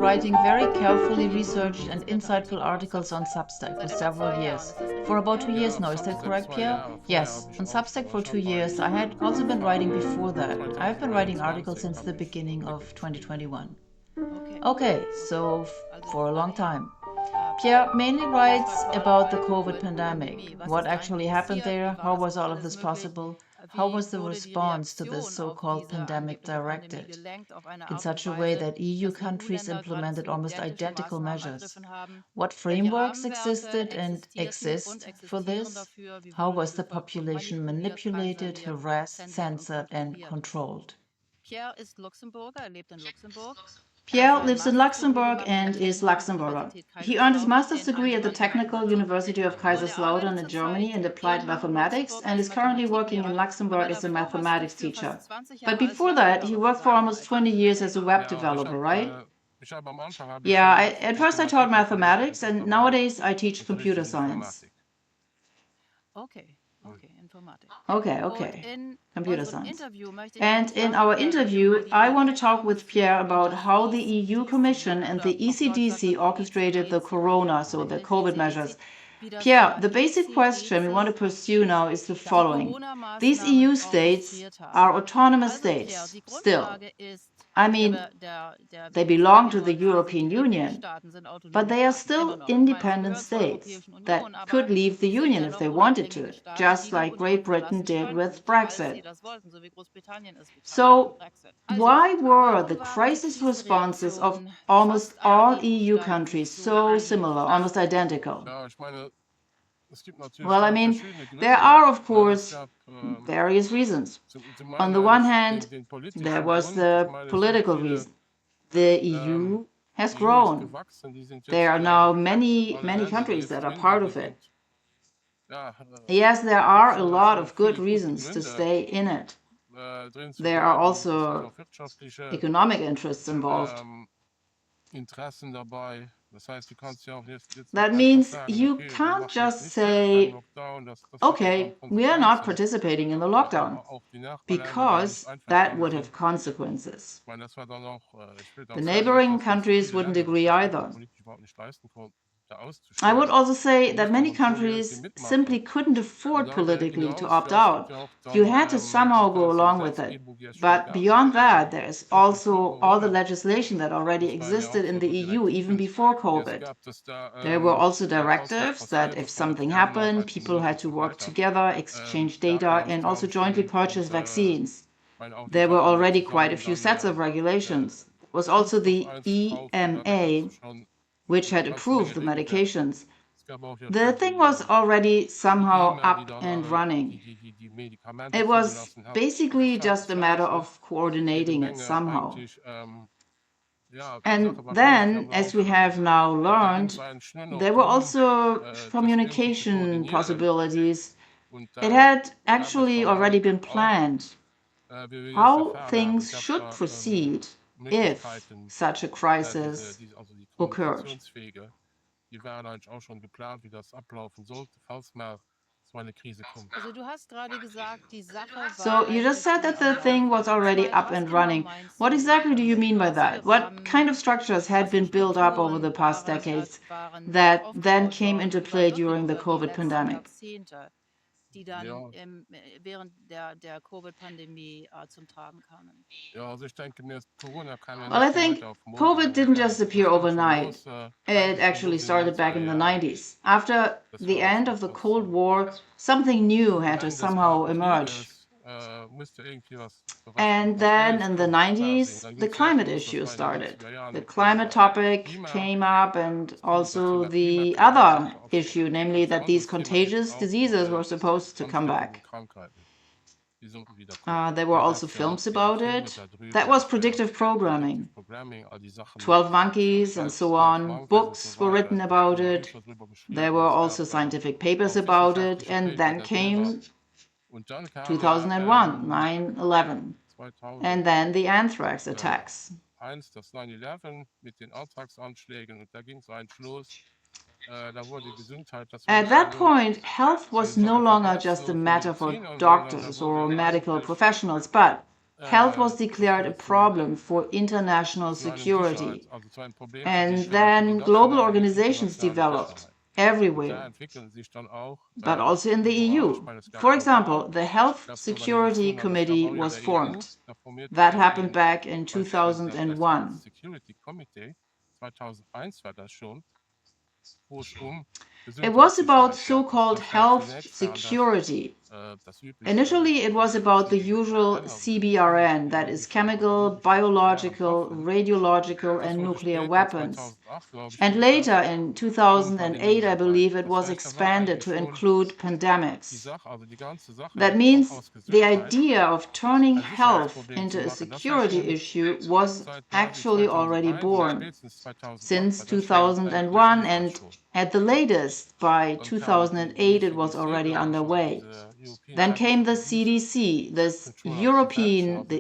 writing very carefully researched and insightful articles on Substack for several years. For about 2 years now, is that correct, Pierre? Yes, on Substack for 2 years. I had also been writing before that. I've been writing articles since the beginning of 2021. Okay, so for a long time. Pierre mainly writes about the COVID pandemic. What actually happened there? How was all of this possible? How was the response to this so-called pandemic directed? In such a way that EU countries implemented almost identical measures. What frameworks existed and exist for this? How was the population manipulated, harassed, censored, and controlled? Pierre lives in Luxembourg and is Luxembourger. He earned his master's degree at the Technical University of Kaiserslautern in Germany in applied mathematics and is currently working in Luxembourg as a mathematics teacher. But before that, he worked for almost 20 years as a web developer, right? Yeah, at first I taught mathematics and nowadays I teach computer science. Okay. Computer science. And in our interview, I want to talk with Pierre about how the EU Commission and the ECDC orchestrated the corona, so the COVID measures. Pierre, the basic question we want to pursue now is the following. These EU states are autonomous states, still. I mean, they belong to the European Union, but they are still independent states that could leave the Union if they wanted to, just like Great Britain did with Brexit. So, why were the crisis responses of almost all EU countries so similar, almost identical? Well, I mean, there are, of course, various reasons. On the one hand, there was the political reason. The EU has grown. There are now many countries that are part of it. Yes, there are a lot of good reasons to stay in it. There are also economic interests involved. That means you can't just say, okay, we are not participating in the lockdown, because that would have consequences. The neighboring countries wouldn't agree either. I would also say that many countries simply couldn't afford politically to opt out. You had to somehow go along with it. But beyond that, there is also all the legislation that already existed in the EU even before COVID. There were also directives that if something happened, people had to work together, exchange data, and also jointly purchase vaccines. There were already quite a few sets of regulations. There was also the EMA, which had approved the medications. The thing was already somehow up and running. It was basically just a matter of coordinating it somehow. And then, as we have now learned, there were also communication possibilities. It had actually already been planned how things should proceed if such a crisis occurred. So you just said that the thing was already up and running. What exactly do you mean by that? What kind of structures had been built up over the past decades that then came into play during the COVID pandemic? Well, Well, I think COVID didn't just appear overnight. It actually started back in the 90s. After the end of the Cold War, something new had to somehow emerge. And then in the 90s, the climate issue started. The climate topic came up, and also the other issue, namely that these contagious diseases were supposed to come back. There were also films about it. That was predictive programming. 12 Monkeys and so on. Books were written about it. There were also scientific papers about it. And then came 2001, 9/11. And then the anthrax attacks. At that point, health was no longer just a matter for doctors or medical professionals, but health was declared a problem for international security. And then global organizations developed everywhere, but also in the EU. For example, the Health Security Committee was formed. That happened back in 2001. It was about so-called health security. Initially, it was about the usual CBRN, that is chemical, biological, radiological, and nuclear weapons. And later, in 2008, I believe, it was expanded to include pandemics. That means the idea of turning health into a security issue was actually already born since 2001, and at the latest, by 2008, it was already underway. Then came the CDC, the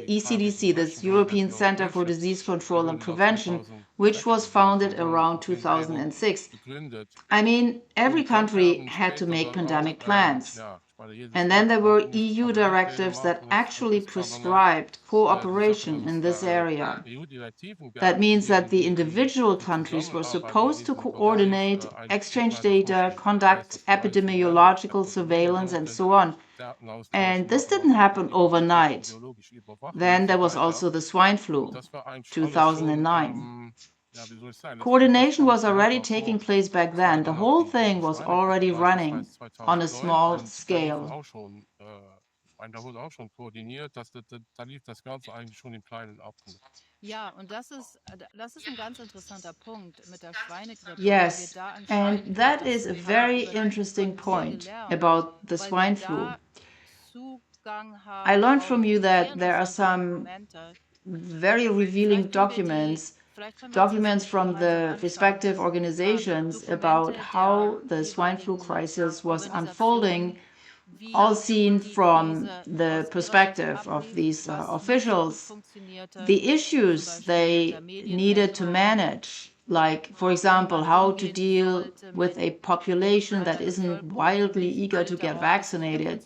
ECDC, this European Center for Disease Control and Prevention, which was founded around 2006. I mean, every country had to make pandemic plans. And then there were EU directives that actually prescribed cooperation in this area. That means that the individual countries were supposed to coordinate, exchange data, conduct epidemiological surveillance, and so on. And this didn't happen overnight. Then there was also the swine flu, 2009. Coordination was already taking place back then. The whole thing was already running on a small scale. Ja, und das ist ein ganz interessanter Punkt mit der Schweinegrippe, Yes, and that is a very interesting point about the swine flu. I learned from you that there are some very revealing documents from the respective organizations about how the swine flu crisis was unfolding, all seen from the perspective of these officials. The issues they needed to manage, like, for example, how to deal with a population that isn't wildly eager to get vaccinated,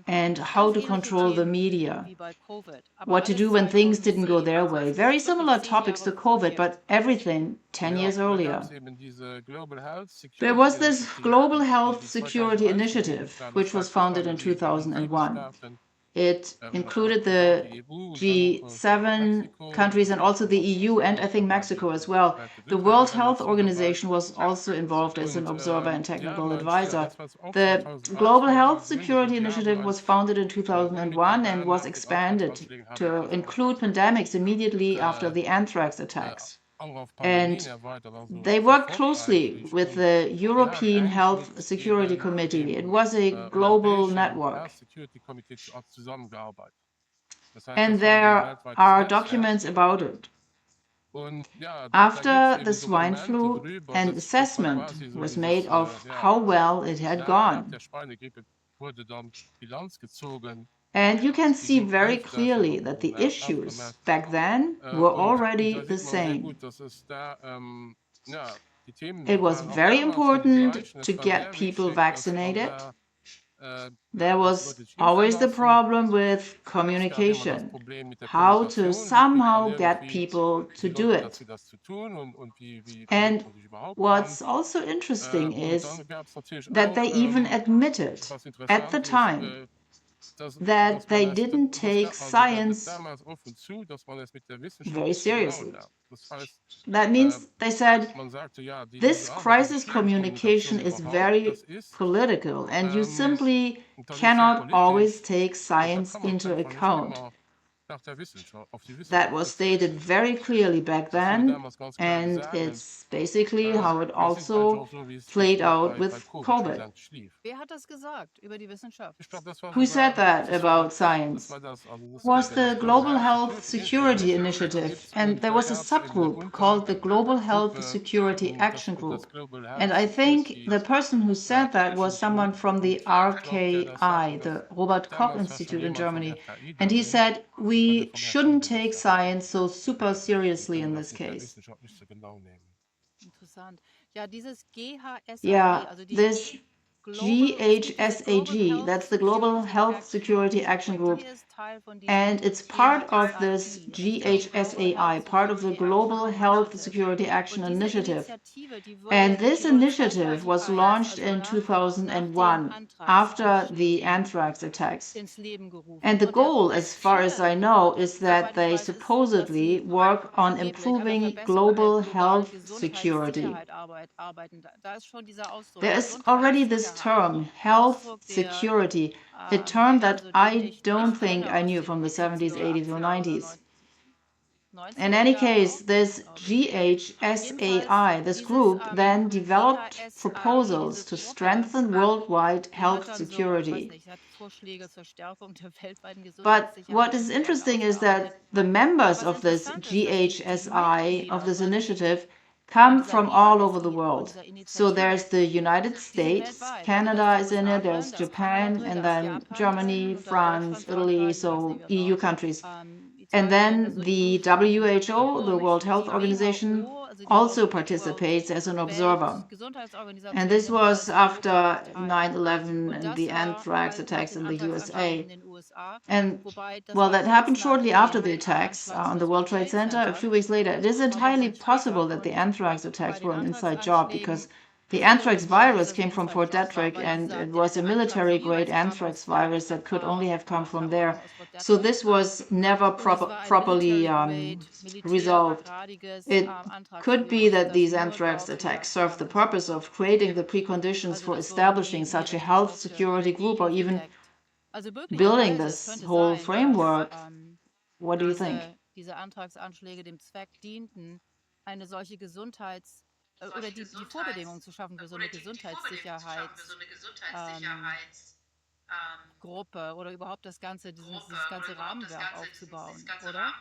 and how to control the media, what to do when things didn't go their way. Very similar topics to COVID, but everything 10 years earlier. There was this Global Health Security Initiative, which was founded in 2001. It included the G7 countries and also the EU, and I think Mexico as well. The World Health Organization was also involved as an observer and technical advisor. The Global Health Security Initiative was founded in 2001 and was expanded to include pandemics immediately after the anthrax attacks. And they worked closely with the European Health Security Committee. It was a global network. And there are documents about it. After the swine flu, an assessment was made of how well it had gone. And you can see very clearly that the issues back then were already the same. It was very important to get people vaccinated. There was always the problem with communication, how to somehow get people to do it. And what's also interesting is that they even admitted at the time that they didn't take science very seriously. That means they said, this crisis communication is very political, and you simply cannot always take science into account. That was stated very clearly back then, and it's basically how it also played out with COVID. Who said that about science? It was the Global Health Security Initiative, and there was a subgroup called the Global Health Security Action Group. And I think the person who said that was someone from the RKI, the Robert Koch Institute in Germany. And he said, we shouldn't take science so super seriously in this case. Yeah, this GHSAG, that's the Global Health Security Action Group, and it's part of this GHSAI, part of the Global Health Security Action Initiative. And this initiative was launched in 2001 after the anthrax attacks. And the goal, as far as I know, is that they supposedly work on improving global health security. There is already this term, health security, a term that I don't think I knew from the 70s, 80s, or 90s. In any case, this GHSAI, this group, then developed proposals to strengthen worldwide health security. But what is interesting is that the members of this GHSI, of this initiative, come from all over the world. So there's the United States, Canada is in it, there's Japan, and then Germany, France, Italy, so EU countries. And then the WHO, the World Health Organization, also participates as an observer. And this was after 9/11 and the anthrax attacks in the USA. And well, that happened shortly after the attacks on the World Trade Center. A few weeks later, it is entirely possible that the anthrax attacks were an inside job because the anthrax virus came from Fort Detrick, and it was a military-grade anthrax virus that could only have come from there. So this was never properly resolved. It could be that these anthrax attacks served the purpose of creating the preconditions for establishing such a health security group, or even building this whole framework. What do you think? Diese Antragsanschläge dem Zweck dienten, eine solche oder die Vorbedingungen zu schaffen für so eine Gruppe oder überhaupt dieses ganze Rahmenwerk aufzubauen, oder?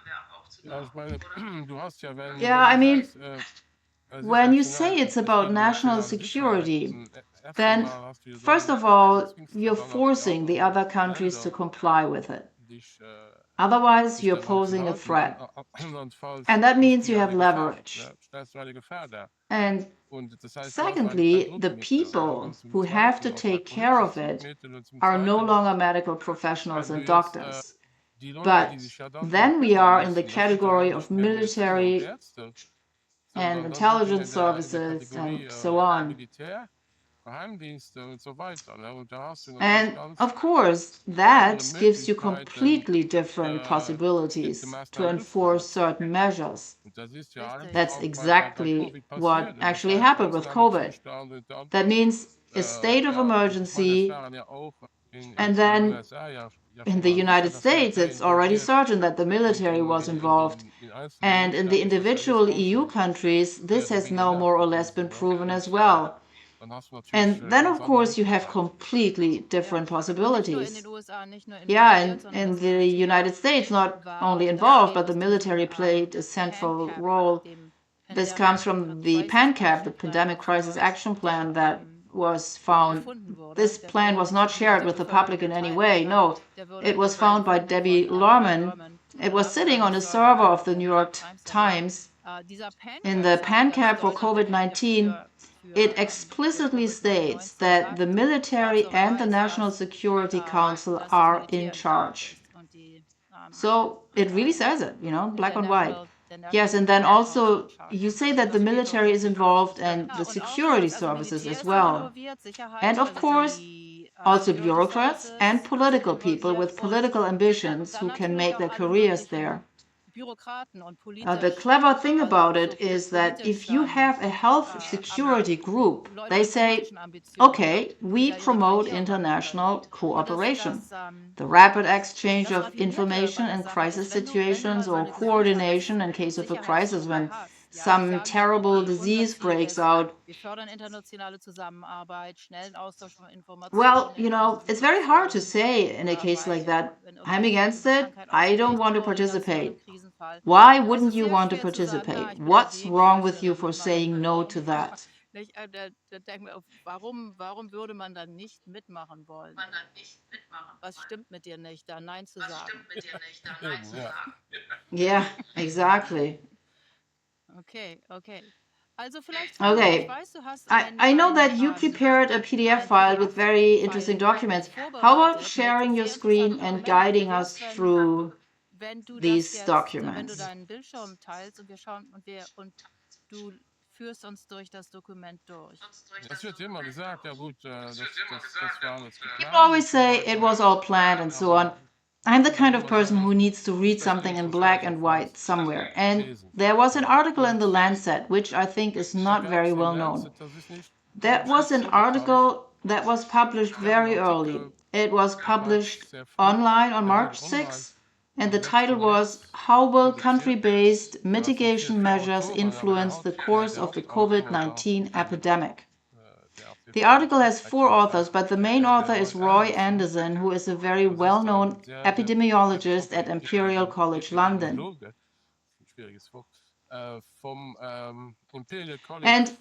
Ja, ich meine, du hast ja, wenn Yeah, I du mean, sagst, when you say it's about national security, then first of all, you're forcing the other countries to comply with it. Otherwise, you're posing a threat. And that means you have leverage. And secondly, the people who have to take care of it are no longer medical professionals and doctors. But then we are in the category of military and intelligence services and so on. And of course, that gives you completely different possibilities to enforce certain measures. That's exactly what actually happened with COVID. That means a state of emergency, and then in the United States, it's already certain that the military was involved. And in the individual EU countries, this has now more or less been proven as well. And then, of course, you have completely different possibilities. Yeah, and in the United States, not only involved, but the military played a central role. This comes from the PANCAP, the Pandemic Crisis Action Plan, that was found. This plan was not shared with the public in any way. No, it was found by Debbie Lorman. It was sitting on a server of the New York Times. In the PANCAP for COVID-19, it explicitly states that the military and the National Security Council are in charge. So it really says it, black on white. Yes, and then also you say that the military is involved and the security services as well. And of course, also bureaucrats and political people with political ambitions who can make their careers there. The clever thing about it is that if you have a health security group, they say, okay, we promote international cooperation, the rapid exchange of information in crisis situations, or coordination in case of a crisis when some terrible disease breaks out. Well, it's very hard to say in a case like that, I'm against it, I don't want to participate. Why wouldn't you want to participate? What's wrong with you for saying no to that? Warum würde man dann nicht mitmachen wollen? Was stimmt mit dir nicht, da Nein zu sagen? Yeah, exactly. Okay. Okay, I know that you prepared a PDF file with very interesting documents. How about sharing your screen and guiding us through these documents? Du führst uns durch das Dokument durch. Es wird immer gesagt, ja gut, das war alles People geplant. always say it was all planned and so on. I'm the kind of person who needs to read something in black and white somewhere. And there was an article in the Lancet, which I think is not very well known. That was an article that was published very early. It was published online on March 6th, and the title was How Will Country-Based Mitigation Measures Influence the Course of the COVID-19 Epidemic? The article has 4 authors, but the main author is Roy Anderson, who is a very well-known epidemiologist at Imperial College London. And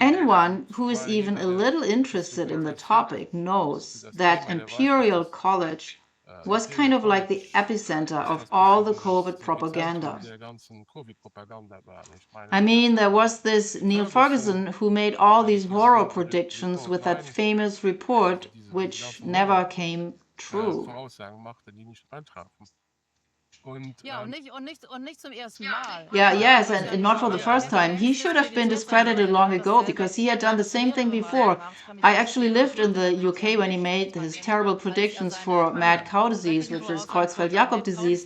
anyone who is even a little interested in the topic knows that Imperial College was kind of like the epicenter of all the COVID propaganda. I mean, there was this Neil Ferguson who made all these horror predictions with that famous report, which never came true. Yes, and not for the first time. He should have been discredited long ago because he had done the same thing before. I actually lived in the UK when he made his terrible predictions for mad cow disease, which is Creutzfeldt-Jakob disease,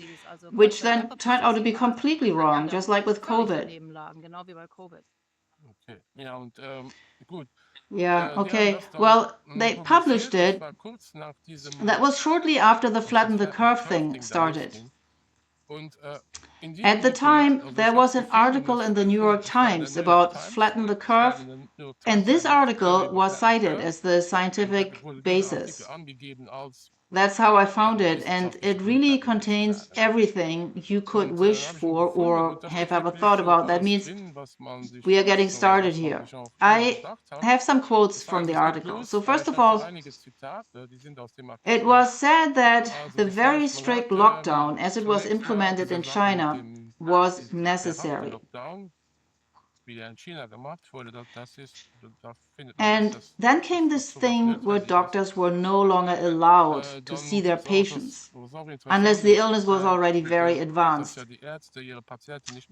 which then turned out to be completely wrong, just like with COVID. Yeah, okay. Well, they published it. That was shortly after the flatten the curve thing started. At the time, there was an article in the New York Times about flatten the curve, and this article was cited as the scientific basis. That's how I found it, and it really contains everything you could wish for or have ever thought about. That means we are getting started here. I have some quotes from the article. So first of all, it was said that the very strict lockdown as it was implemented in China was necessary. And then came this thing where doctors were no longer allowed to see their patients, unless the illness was already very advanced.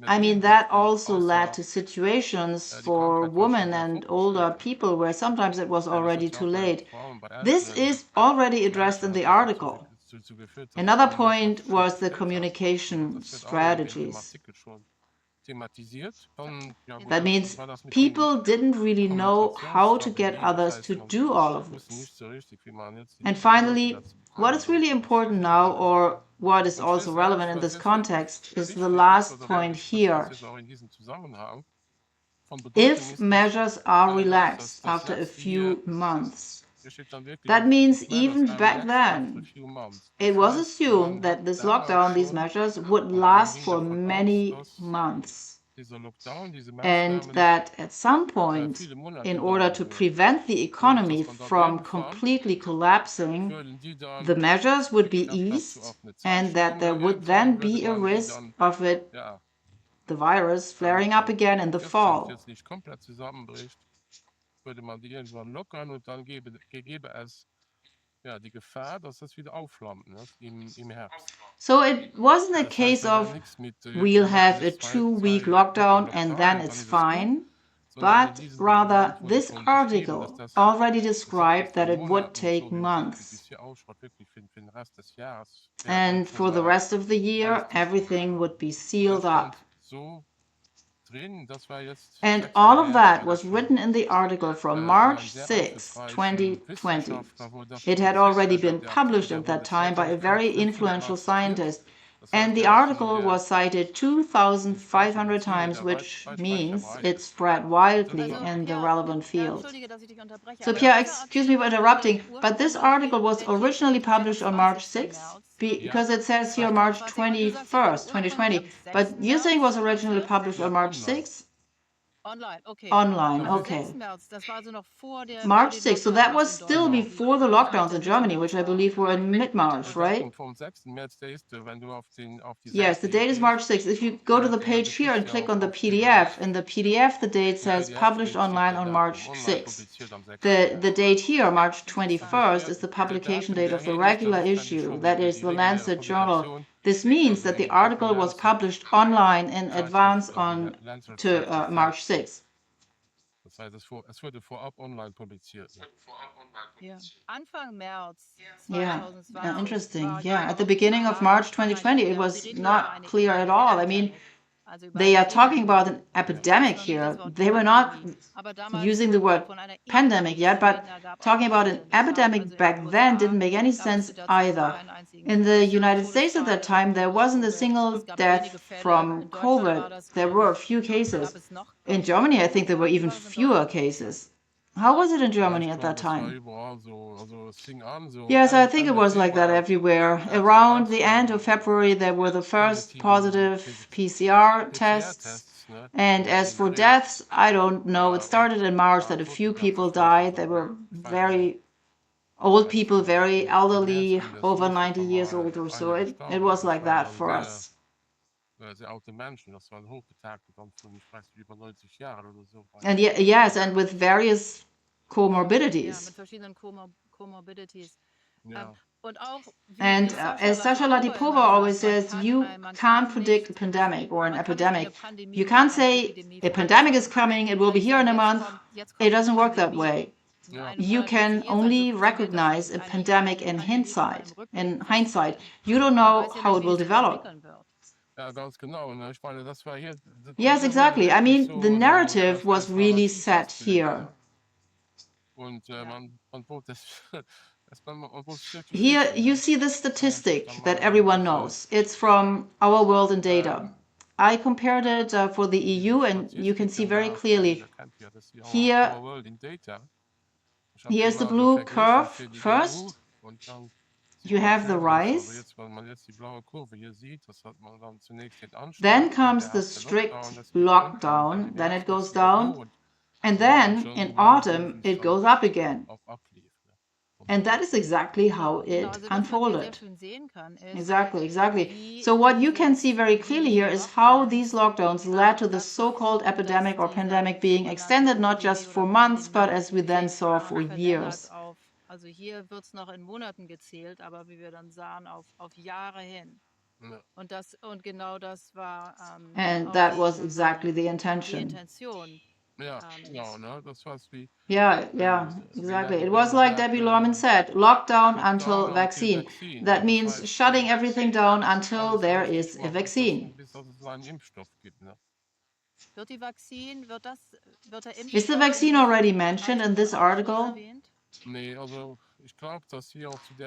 I mean, that also led to situations for women and older people where sometimes it was already too late. This is already addressed in the article. Another point was the communication strategies. That means people didn't really know how to get others to do all of this. And finally, what is really important now, or what is also relevant in this context, is the last point here. If measures are relaxed after a few months, that means even back then, it was assumed that this lockdown, these measures, would last for many months. And that at some point, in order to prevent the economy from completely collapsing, the measures would be eased and that there would then be a risk of it, the virus, flaring up again in the fall. So it wasn't a case of we'll have a 2-week lockdown and then it's fine, but rather this article already described that it would take months. And for the rest of the year, everything would be sealed up. And all of that was written in the article from March 6, 2020. It had already been published at that time by a very influential scientist, and the article was cited 2,500 times, which means it spread wildly in the relevant field. So Pierre, excuse me for interrupting, but this article was originally published on March 6th, because it says here March 21st, 2020, but you're saying it was originally published on March 6th? Online, okay. Online, Am okay. 6. März, das war also noch vor March den 6th, so that Lockdowns was in still Deutschland, before the die lockdowns in Mitte Germany, März which I waren. believe were in mid-March, Das right? kommt vom 6. März, der ist, wenn du auf die Yes, the Seite date is gehst, March 6th. If you go to the du page here and klickst ja click on the auf PDF, in the PDF the date Im says PDF published steht online der on Datum, March online 6th. publiziert am 6. The date here, March Interessant. 21st, is the Der publication date of the Datenbericht, das regular ist dann issue, schon that die is the reguläre Lancet Journal. Publikation, This means also that the die article was Lancet published online in Zeitschrift, advance also on Lancet to Zeitschrift March selbst. 6th. Das heißt, es wurde vorab online publiziert. Ne? Ja. Anfang März Yeah, 2020 interesting. war Yeah, hier at the noch beginning of gar March kein, 2020, it ja, sie was reden hier über not eine clear at all. I mean, Epidemic, also über they eine are talking about Epidemie. an Das epidemic ist noch nicht here. das Wort They were not Pandemie, aber damals using the word von einer pandemic Epidemie yet, zu but reden, da gab auch talking about an keinen Fall. Also epidemic in den back then USA didn't make any gab es sense zu der Zeit either. keinen einzigen In the United Todesfall States at that von time, there wasn't a Covid. single Es gab death wenige Fälle. from In Deutschland war COVID. das, There glaube were a ich, few cases. gab es noch, In glaube ich, Germany, I think there were wie even war es in fewer Deutschland? cases. How was it in Ja, Germany ich at glaube, that das war time? überall so. Also es fing an so Yes, I think it Ende was like that Februar, everywhere. erste, Around the erste end of February, there were the first positiven positive PCR tests. PCR-Tests, ne? And as for deaths, I don't know. It started in March that a few people died. They were very old people, very elderly, over 90 years old or so. It was like that for us. Sehr alte Menschen, das waren hochbetagte, dann von, ich weiß nicht, über 90 Jahre oder so. And yes, and with various Ja, comorbidities. mit verschiedenen Comorbidities. Ja. Und auch, wie And as Sasha Latipova always says, you can't predict a pandemic or an epidemic. You can't say a pandemic is coming, it will be here in a month. It doesn't work that way. You can only recognize a pandemic in hindsight. You don't know how it will develop. Ja, ganz genau. Ne? Ich meine, das war hier. Yes, exactly. I mean, the narrative was really set here. Und man wurde Here you see the statistic that everyone knows. It's from Our World in Data. I compared it for the EU, and you can see very clearly here. Here's the blue curve first. You have the rise. Then comes the strict lockdown, then it goes down, and then in autumn it goes up again. And that is exactly how it unfolded. Exactly. So what you can see very clearly here is how these lockdowns led to the so-called epidemic or pandemic being extended not just for months, but as we then saw, for years. Also hier wird es noch in Monaten gezählt, aber wie wir dann sahen, auf Jahre hin. Und genau das war and that was exactly the intention. Ja, genau, ne? Das war's wie. Yeah, exactly. It was like Debbie Lorman said, lockdown until vaccine. That means shutting everything down until there is a vaccine. Is the vaccine already mentioned in this article?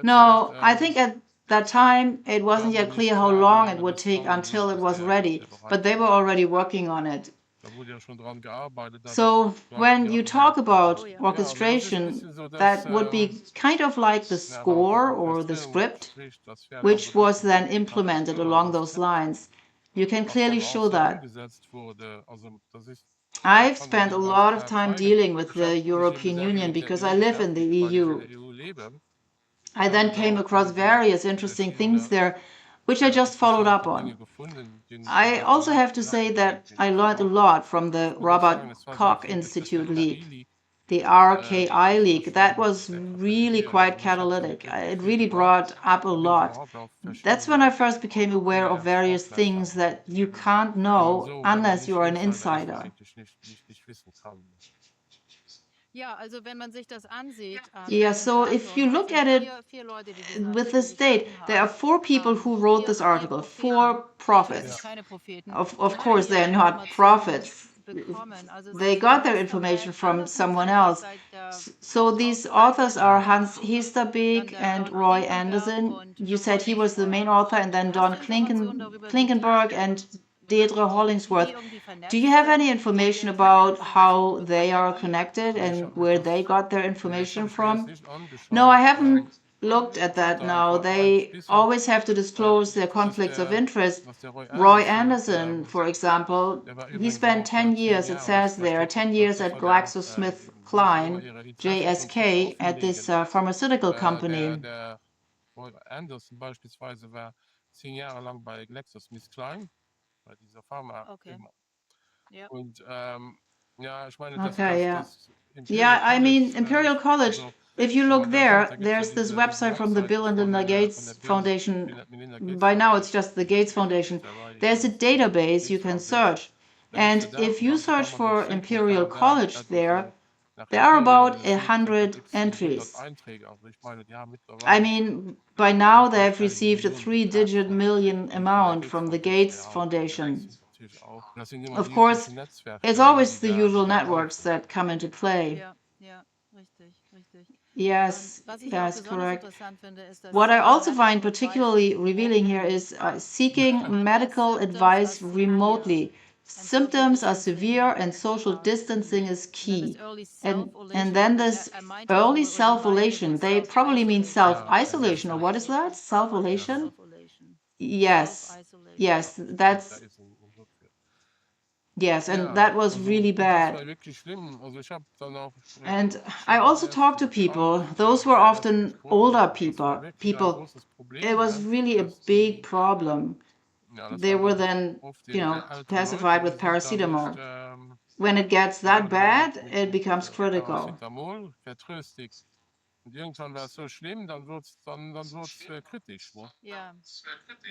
No, I think at that time it wasn't yet clear how long it would take until it was ready, but they were already working on it. So when you talk about orchestration, that would be kind of like the score or the script, which was then implemented along those lines. You can clearly show that. I've spent a lot of time dealing with the European Union because I live in the EU. I then came across various interesting things there, which I just followed up on. I also have to say that I learned a lot from the Robert Koch Institute League, the RKI League. That was really quite catalytic. It really brought up a lot. That's when I first became aware of various things that you can't know unless you're an insider. Yeah, so if you look at it with this date, there are 4 people who wrote this article, 4 prophets. Of course, they are not prophets. They got their information from someone else. So these authors are Hans Hesterbeek and Roy Anderson. You said he was the main author, and then Don Klinkenberg and Deirdre Hollingsworth. Do you have any information about how they are connected and where they got their information from? No, I haven't looked at that now. They always have to disclose their conflicts of interest. Roy Anderson, for example, he spent 10 years, it says there, 10 years at GlaxoSmithKline, JSK, at this pharmaceutical company. Der Roy Anderson beispielsweise war 10 Jahre lang bei GlaxoSmithKline, bei dieser Pharma. Okay. Ja. Und ja, ich meine, Okay, yeah. das Yeah, I mean, College, Imperial College, also, if you wenn look man da there, sieht, da gibt's ja there's this diese website from the Website Bill and von Melinda der Gates Melinda Foundation. Gates By now, it's Foundation. just the Gates Foundation. Da war ich There's a als database you Gates can Foundation. search. Da gibt's And eine if you Datenbank, da search kann man for durchklicken, Imperial kann man College da there, nach there are Imperial about sucht, und da 100 gibt's 100 entries. Einträge. Also ich meine, die haben I mittlerweile mean, by now they have fünfstelligen received a Millionenbetrag 3-digit von million von der amount Gates from the Foundation Gates erhalten. Ja, das Foundation. sind natürlich auch, das sind immer Of die course, üblichen it's Netzwerke, always the die usual da networks laufen. that come into play. Ja, ja, richtig, richtig. Yes, Was ich auch that's besonders correct. interessant finde, ist, dass What I seeking also find medical particularly advice revealing here is seeking and medical symptoms advice are severe remotely. and social Symptoms are distancing, severe and social distancing is then this key. early And self-isolation, then this early self-isolation, they probably mean self-isolation, or what is that? Self-isolation? Self-isolation. Yes, Self-isolation. yes, Da that's, ist ein Wort für. yes, and Ja, that was also really das war bad. wirklich schlimm. Also ich habe dann auch, And ich I habe auch also Ärzte talked to people. gefragt, Those mit were Ärzten often gesprochen. older Das war people. wirklich ein großes It Problem, was ne? really a Dass big die, problem. ja, das They waren were dann then, oft you know, ältere Leute, pacified die with sind dann nicht, paracetamol. When it gets die that wurden dann bad, it becomes critical. Paracetamol vertröstigt. Und irgendwann war es so schlimm, dann wird's kritisch, ne? Ja,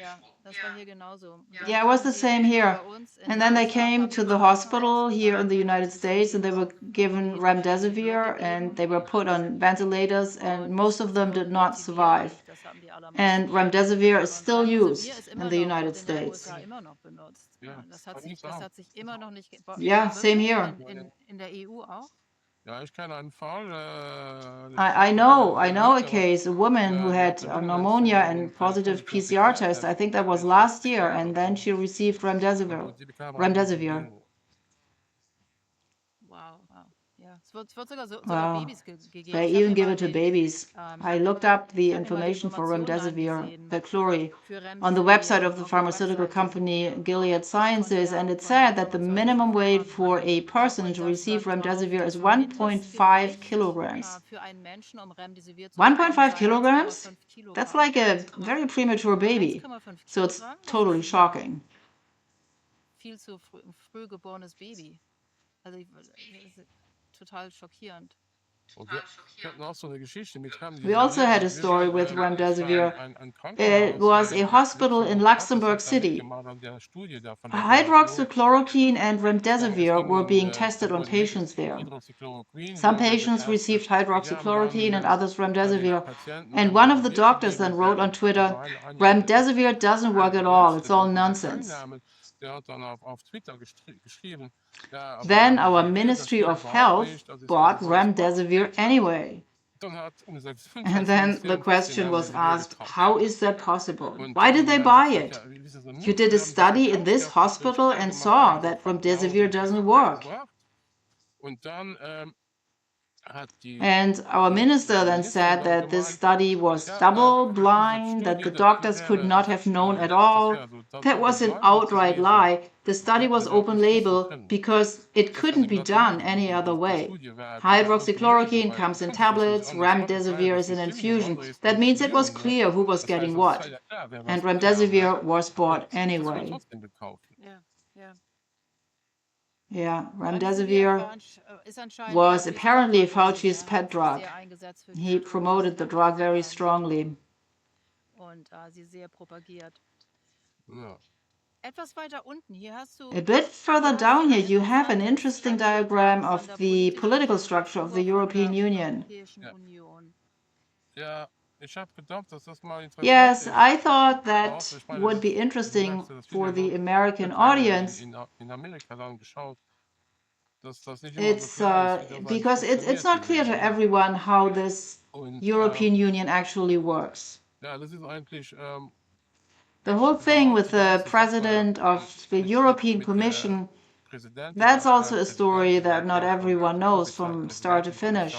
ja, das war hier genauso. Und dann Yeah, it was kamen the sie same nicht nur here. bei uns in And den then they USA, came kamen to sie the ins hospital Krankenhaus here in the und United sie States, and they were given gelesen, Remdesivir, and they were put on ventilators, and most of them did not survive. Das haben die allermeisten And nicht. Remdesivir is Und still Remdesivir used ist in immer the noch, United wird in den States. USA immer noch benutzt. Ja, Das bei uns auch. hat sich immer noch nicht, Yeah, same wirklich? here. In der EU auch? Ja, ich kenne einen Fall, I know a case, a woman who had pneumonia and positive PCR test. I think that was last year, and then she received Remdesivir. Remdesivir. Wow. Ja, es wird sogar Wow. Babys gegeben. They Ich habe even mir give mal it to babies. I looked up the information for Remdesivir, Veklury, on the website of the pharmaceutical company Gilead Sciences, and it said that the minimum weight for a person to receive Remdesivir is 1.5 kilograms. 1.5 kilograms? That's like a very premature baby. So it's totally shocking. Viel zu früh geborenes Baby. Also total schockierend. We also had a story with Remdesivir. It was a hospital in Luxembourg City. Hydroxychloroquine and Remdesivir were being tested on patients there. Some patients received hydroxychloroquine and others Remdesivir. And one of the doctors then wrote on Twitter, Remdesivir doesn't work at all, it's all nonsense. Then our Ministry of Health bought Remdesivir anyway. And then the question was asked, how is that possible? Why did they buy it? You did a study in this hospital and saw that Remdesivir doesn't work. And our minister then said that this study was double-blind, that the doctors could not have known at all. That was an outright lie. The study was open-label because it couldn't be done any other way. Hydroxychloroquine comes in tablets, Remdesivir is an infusion. That means it was clear who was getting what. And Remdesivir was bought anyway. Yeah, Remdesivir was apparently Fauci's pet drug. He promoted the drug very strongly. A bit further down here, you have an interesting diagram of the political structure of the European Union. Yes, I thought that would be interesting for the American audience. It's because it's not clear to everyone how this European Union actually works. The whole thing with the president of the European Commission, that's also a story that not everyone knows from start to finish.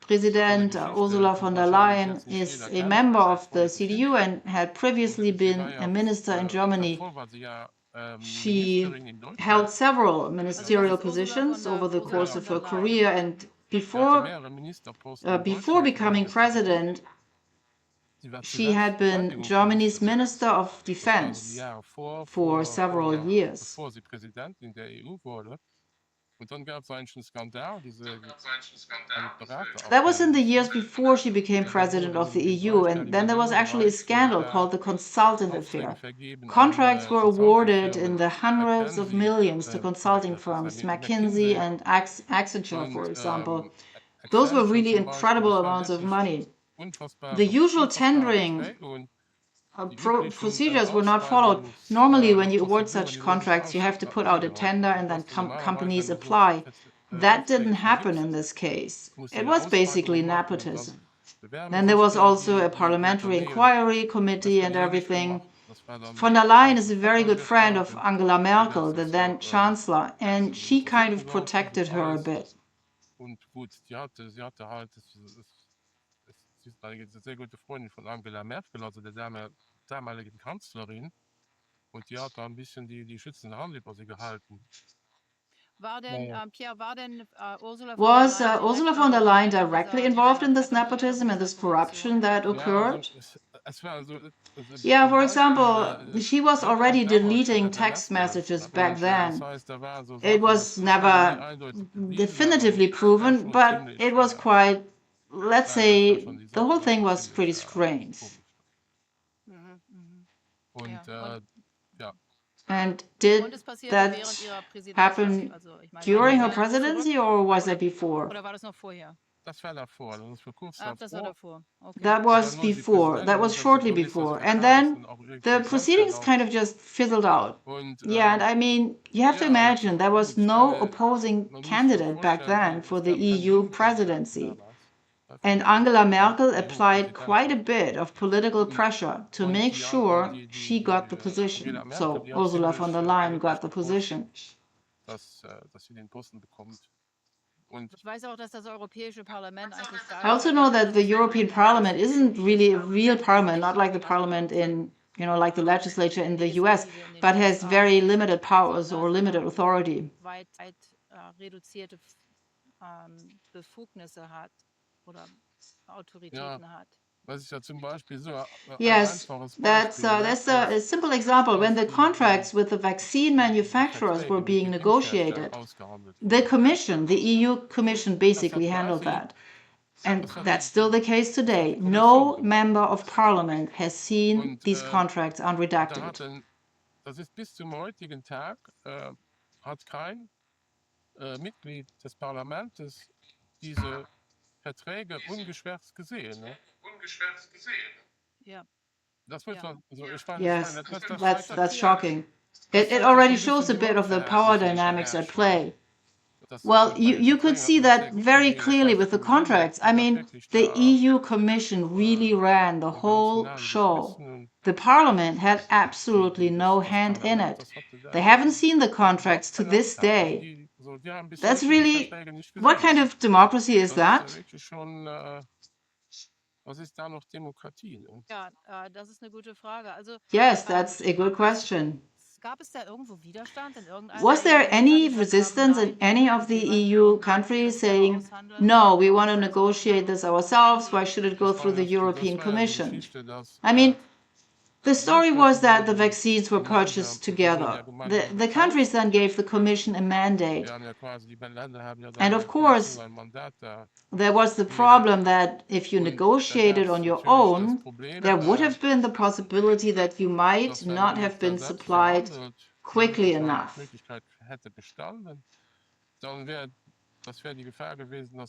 President Ursula von der Leyen is a member of the CDU and had previously been a minister in Germany. She held several ministerial positions over the course of her career, and before becoming president, she had been Germany's Minister of Defense for several years. That was in the years before she became president of the EU, and then there was actually a scandal called the consultant affair. Contracts were awarded in the hundreds of millions to consulting firms, McKinsey and Accenture, for example. Those were really incredible amounts of money. The usual tendering procedures were not followed. Normally, when you award such contracts, you have to put out a tender and then companies apply. That didn't happen in this case. It was basically nepotism. Then there was also a parliamentary inquiry committee and everything. Von der Leyen is a very good friend of Angela Merkel, the then chancellor, and she kind of protected her a bit. Sie ist eine sehr gute Freundin von Angela Merkel, also der damaligen Kanzlerin, und die hat da ein bisschen die schützende Hand über sie gehalten. Was Ursula von der Leyen directly involved in this nepotism and this corruption that occurred? Yeah, for example, she was already deleting text messages back then. It was never definitively proven, but it was quite, let's say, the whole thing was pretty strange. And did that happen during her presidency, or was that before? That was before. That was shortly before. And then the proceedings kind of just fizzled out. Yeah, and I mean, you have to imagine there was no opposing candidate back then for the EU presidency. And Angela Merkel applied quite a bit of political pressure to make sure she got the position. So Ursula von der Leyen got the position. I also know that the European Parliament isn't really a real parliament, not like the parliament in, like the legislature in the US, but has very limited powers or limited authority. Yes, that's a simple example. When the contracts with the vaccine manufacturers were being negotiated, the EU Commission basically handled that. And that's still the case today. No member of parliament has seen these contracts unredacted. Das ist bis zum heutigen Tag hat kein Mitglied des Parlaments diese Verträge ungeschwärzt gesehen. Ne? Yeah. Yes, that's shocking. It already shows a bit of the power dynamics at play. Well, you could see that very clearly with the contracts. I mean, the EU Commission really ran the whole show. The Parliament had absolutely no hand in it. They haven't seen the contracts to this day. That's really, what kind of democracy is that? Yes, that's a good question. Was there any resistance in any of the EU countries saying, no, we want to negotiate this ourselves, why should it go through the European Commission? I mean, the story was that the vaccines were purchased together. The countries then gave the Commission a mandate. And of course, there was the problem that if you negotiated on your own, there would have been the possibility that you might not have been supplied quickly enough.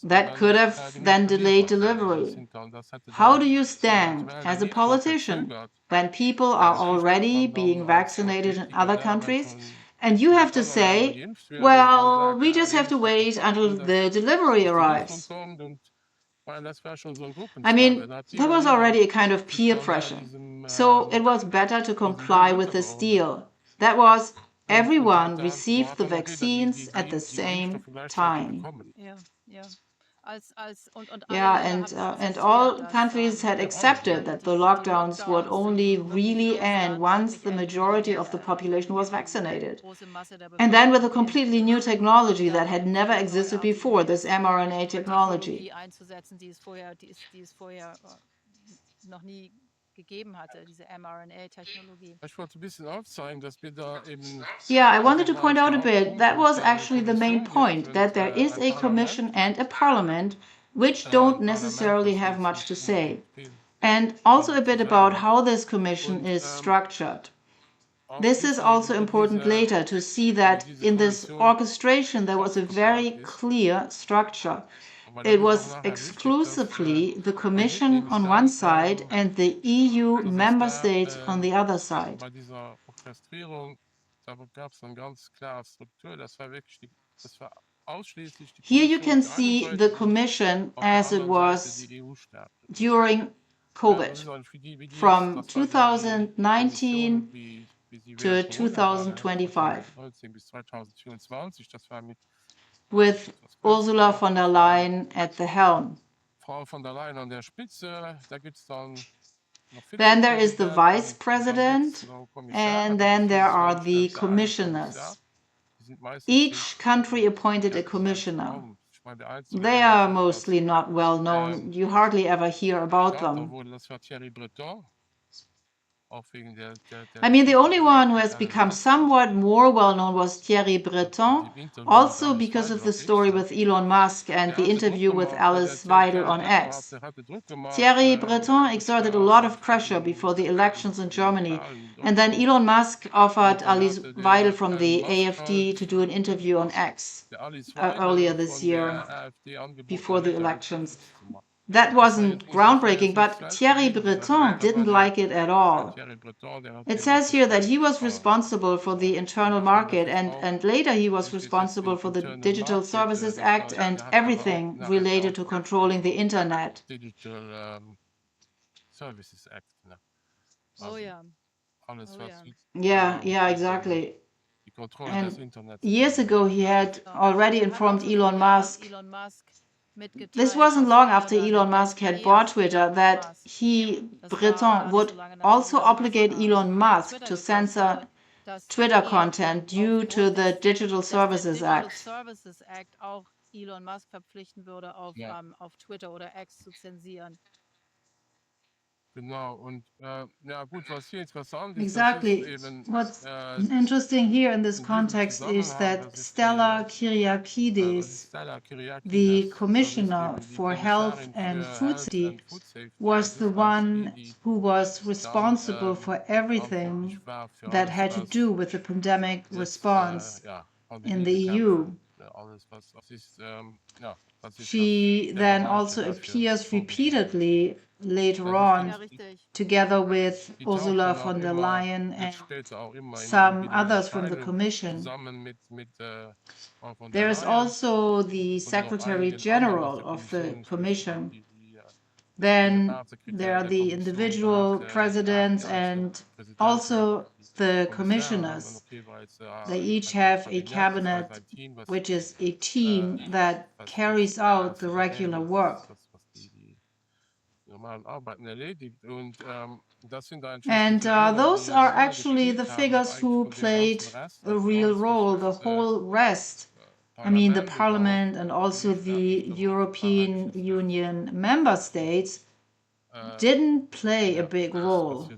That could have then delayed delivery. How do you stand as a politician when people are already being vaccinated in other countries? And you have to say, well, we just have to wait until the delivery arrives. I mean, there was already a kind of peer pressure. So it was better to comply with this deal. That was, everyone received the vaccines at the same time. Yeah. Yeah, and all countries had accepted that the lockdowns would only really end once the majority of the population was vaccinated. And then with a completely new technology that had never existed before, this mRNA technology. noch nie gegeben hatte, diese mRNA-Technologie. Ich wollte ein bisschen aufzeigen, dass wir da eben Yeah, I wanted to point out a bit. That was actually the main point, that there is a commission and a parliament which don't necessarily have much to say. And also a bit about how this commission is structured. This is also important later to see that in this orchestration there was a very clear structure. It was exclusively the Commission on one side and the EU member states on the other side. Bei dieser Orchestrierung, da gab es eine ganz klare Struktur. Das war wirklich das war ausschließlich die Here you Kommission can auf der einen see Seite the und Commission auf der as it anderen was Seite die EU-Staaten. during COVID, from 2019 to 2025, bis 2024. Das war mit with Ursula von der Leyen at the helm. Frau von der Leyen an der Spitze. Da gibt es dann noch Then there is the vice president, and then there are the commissioners. Each country appointed a commissioner. They are mostly not well known. You hardly ever hear about them. I mean, the only one who has become somewhat more well-known was Thierry Breton, also because of the story with Elon Musk and the interview with Alice Weidel on X. Thierry Breton exerted a lot of pressure before the elections in Germany, and then Elon Musk offered Alice Weidel from the AfD to do an interview on X earlier this year, before the elections. That wasn't groundbreaking, but Thierry Breton didn't like it at all. It says here that he was responsible for the internal market, and later he was responsible for the Digital Services Act and everything related to controlling the internet. Digital Services Act. Oh ja. Yeah, exactly. And years ago he had already informed Elon Musk. This wasn't long after Elon Musk had bought Twitter that he, Breton, would also obligate Elon Musk to censor Twitter content due to the Digital Services Act. Auch Elon Musk verpflichten würde, auf Twitter oder X zu zensieren. Genau, und ja gut, was hier interessant ist, exactly. Das ist eben, What's interesting here in this context is that Stella Kyriakides, the Commissioner for Health and Food Safety, was the one who was responsible for everything that had to do with the pandemic response in the EU. She then also appears repeatedly later on, together with Ursula von der Leyen and some others from the Commission. There is also the Secretary General of the Commission. Then there are the individual presidents and also the commissioners. They each have a cabinet, which is a team that carries out the regular work. And those are actually the figures who played a real role. The whole rest, I mean the Parliament and also the European Union member states, didn't play a big role.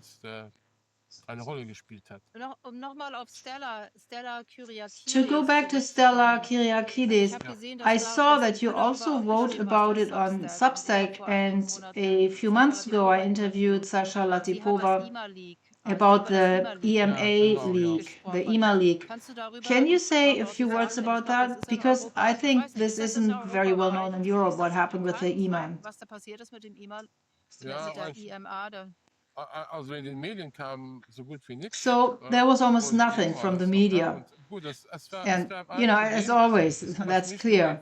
To go back to Stella Kyriakides, I saw that you also wrote about it on Substack, and a few months ago I interviewed Sasha Latipova about the EMA leak, the EMA leak. Can you say a few words about that? Because I think this isn't very well known in Europe, what happened with the EMA. So there was almost nothing from the media. And, you know, as always, that's clear.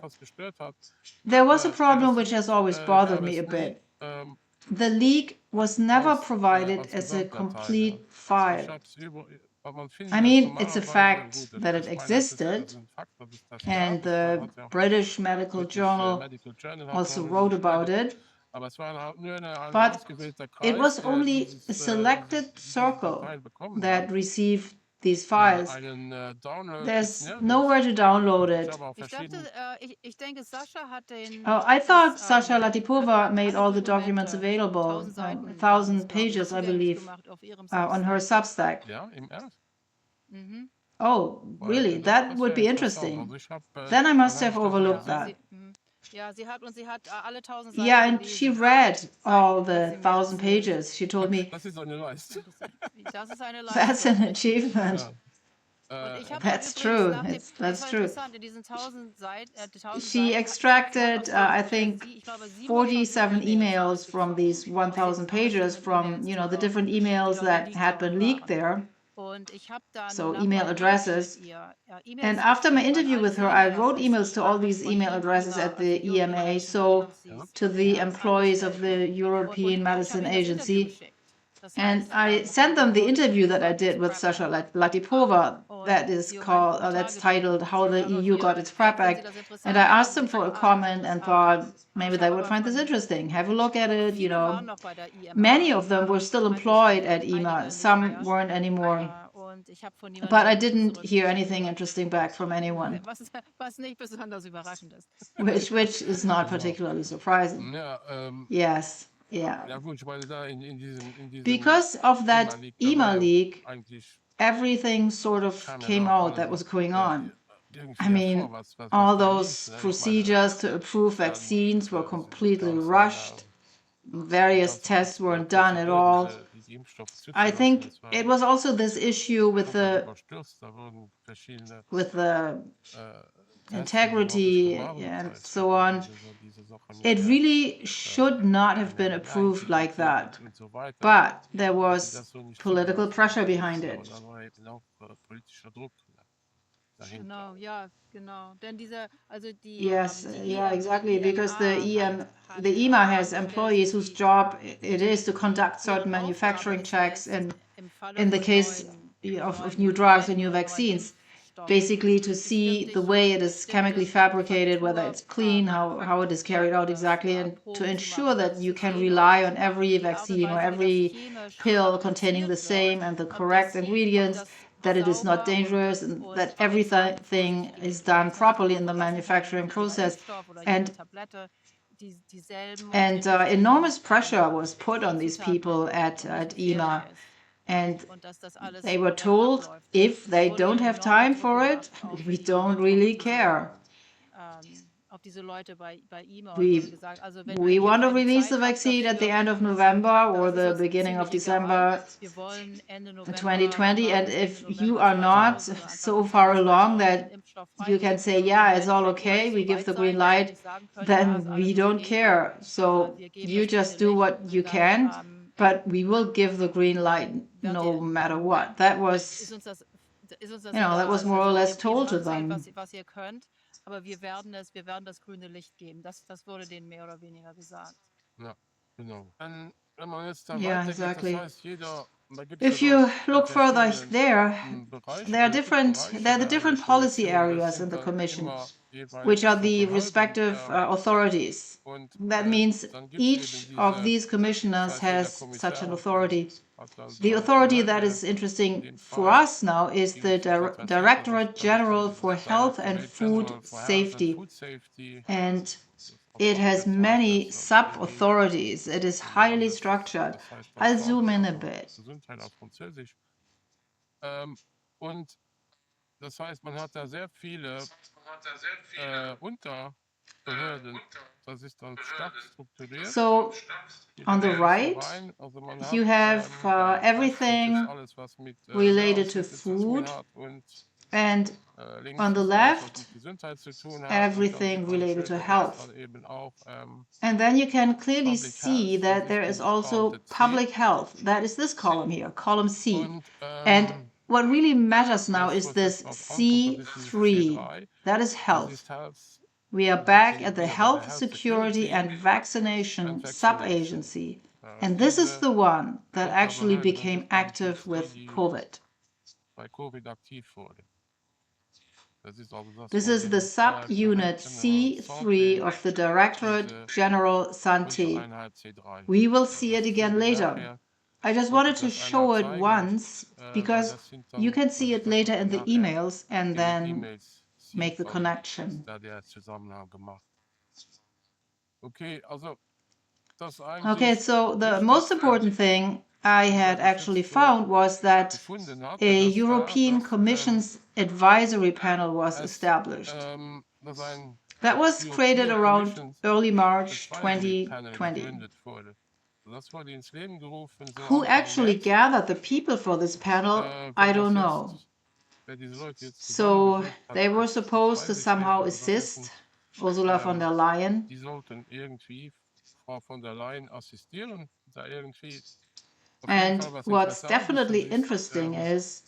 There was a problem which has always bothered me a bit. The leak was never provided as a complete file. I mean, it's a fact that it existed, and the British Medical Journal also wrote about it, but it was only a selected circle that received these files. There's nowhere to download it. Ich denke, Sascha hat den. Oh, I thought Sasha Latipova made all the documents available, 1,000 pages, I believe, on her Substack. Ja, im Ernst? Oh, really? That would be interesting. Then I must have overlooked that. Ja, sie hat alle 1.000 Seiten Yeah, and gelesen. she read all the 1,000 pages. She told me, Das ist eine Leistung. Das ist eine that's Leistung. an achievement. That's true. That's true. In diesen 1.000 Seiten, She extracted, I think, 47 emails from these 1,000 pages from, the different emails that had been leaked there. So email addresses. And after my interview with her, I wrote emails to all these email addresses at the EMA, so to the employees of the European Medicine Agency. And I sent them the interview that I did with Sasha Latipova. That is called, that's titled "How the EU Got Its PrEP Act." And I asked them for a comment and thought maybe they would find this interesting. Have a look at it. Many of them were still employed at EMA. Some weren't anymore. But I didn't hear anything interesting back from anyone. Which is not particularly surprising. Yes. Yeah. Because of that EMA leak, everything sort of came out that was going on. I mean, all those procedures to approve vaccines were completely rushed. Various tests weren't done at all. I think it was also this issue with the integrity and so on. It really should not have been approved like that, but there was political pressure behind it. Yes, yeah, exactly, because the EMA has employees whose job it is to conduct certain manufacturing checks, and in the case of new drugs or new vaccines, basically to see the way it is chemically fabricated, whether it's clean, how it is carried out exactly, and to ensure that you can rely on every vaccine or every pill containing the same and the correct ingredients, that it is not dangerous, and that everything is done properly in the manufacturing process. And enormous pressure was put on these people at EMA. And they were told, if they don't have time for it, we don't really care. We want to release the vaccine at the end of November or the beginning of December 2020. And if you are not so far along that you can say, yeah, it's all okay, we give the green light, then we don't care. So you just do what you can, but we will give the green light no matter what. That was, that was more or less told to them. Aber wir werden das grüne Licht geben. Das wurde denen mehr oder weniger gesagt. Ja, genau. Wenn man jetzt da Yeah, weitergeht, exactly. das heißt, if you look further there are the different policy areas in the Commission, which are the respective authorities. That means each of these commissioners has such an authority. The authority that is interesting for us now is the Directorate General for Health and Food Safety. And it has many sub-authorities. It is highly structured. I'll zoom in a bit. Und das heißt, man hat da sehr viele Unterbehörden. Das ist dann stark strukturiert. So, on the right, you have everything related to food, and on the left, everything related to health. And then you can clearly see that there is also public health. That is this column here, column C. And what really matters now is this C3. That is health. We are back at the Health, Security and Vaccination Sub-Agency. And this is the one that actually became active with COVID. bei Covid aktiv wurde. This is the subunit C3 of the Directorate General Santé. We will see it again later. I just wanted to show it once because you can see it later in the emails and then make the connection. Okay, so the most important thing I had actually found was that a European Commission's advisory panel was established. That was created around early March 2020. Who actually gathered the people for this panel, I don't know. So they were supposed to somehow assist Ursula von der Leyen. And what's definitely interesting is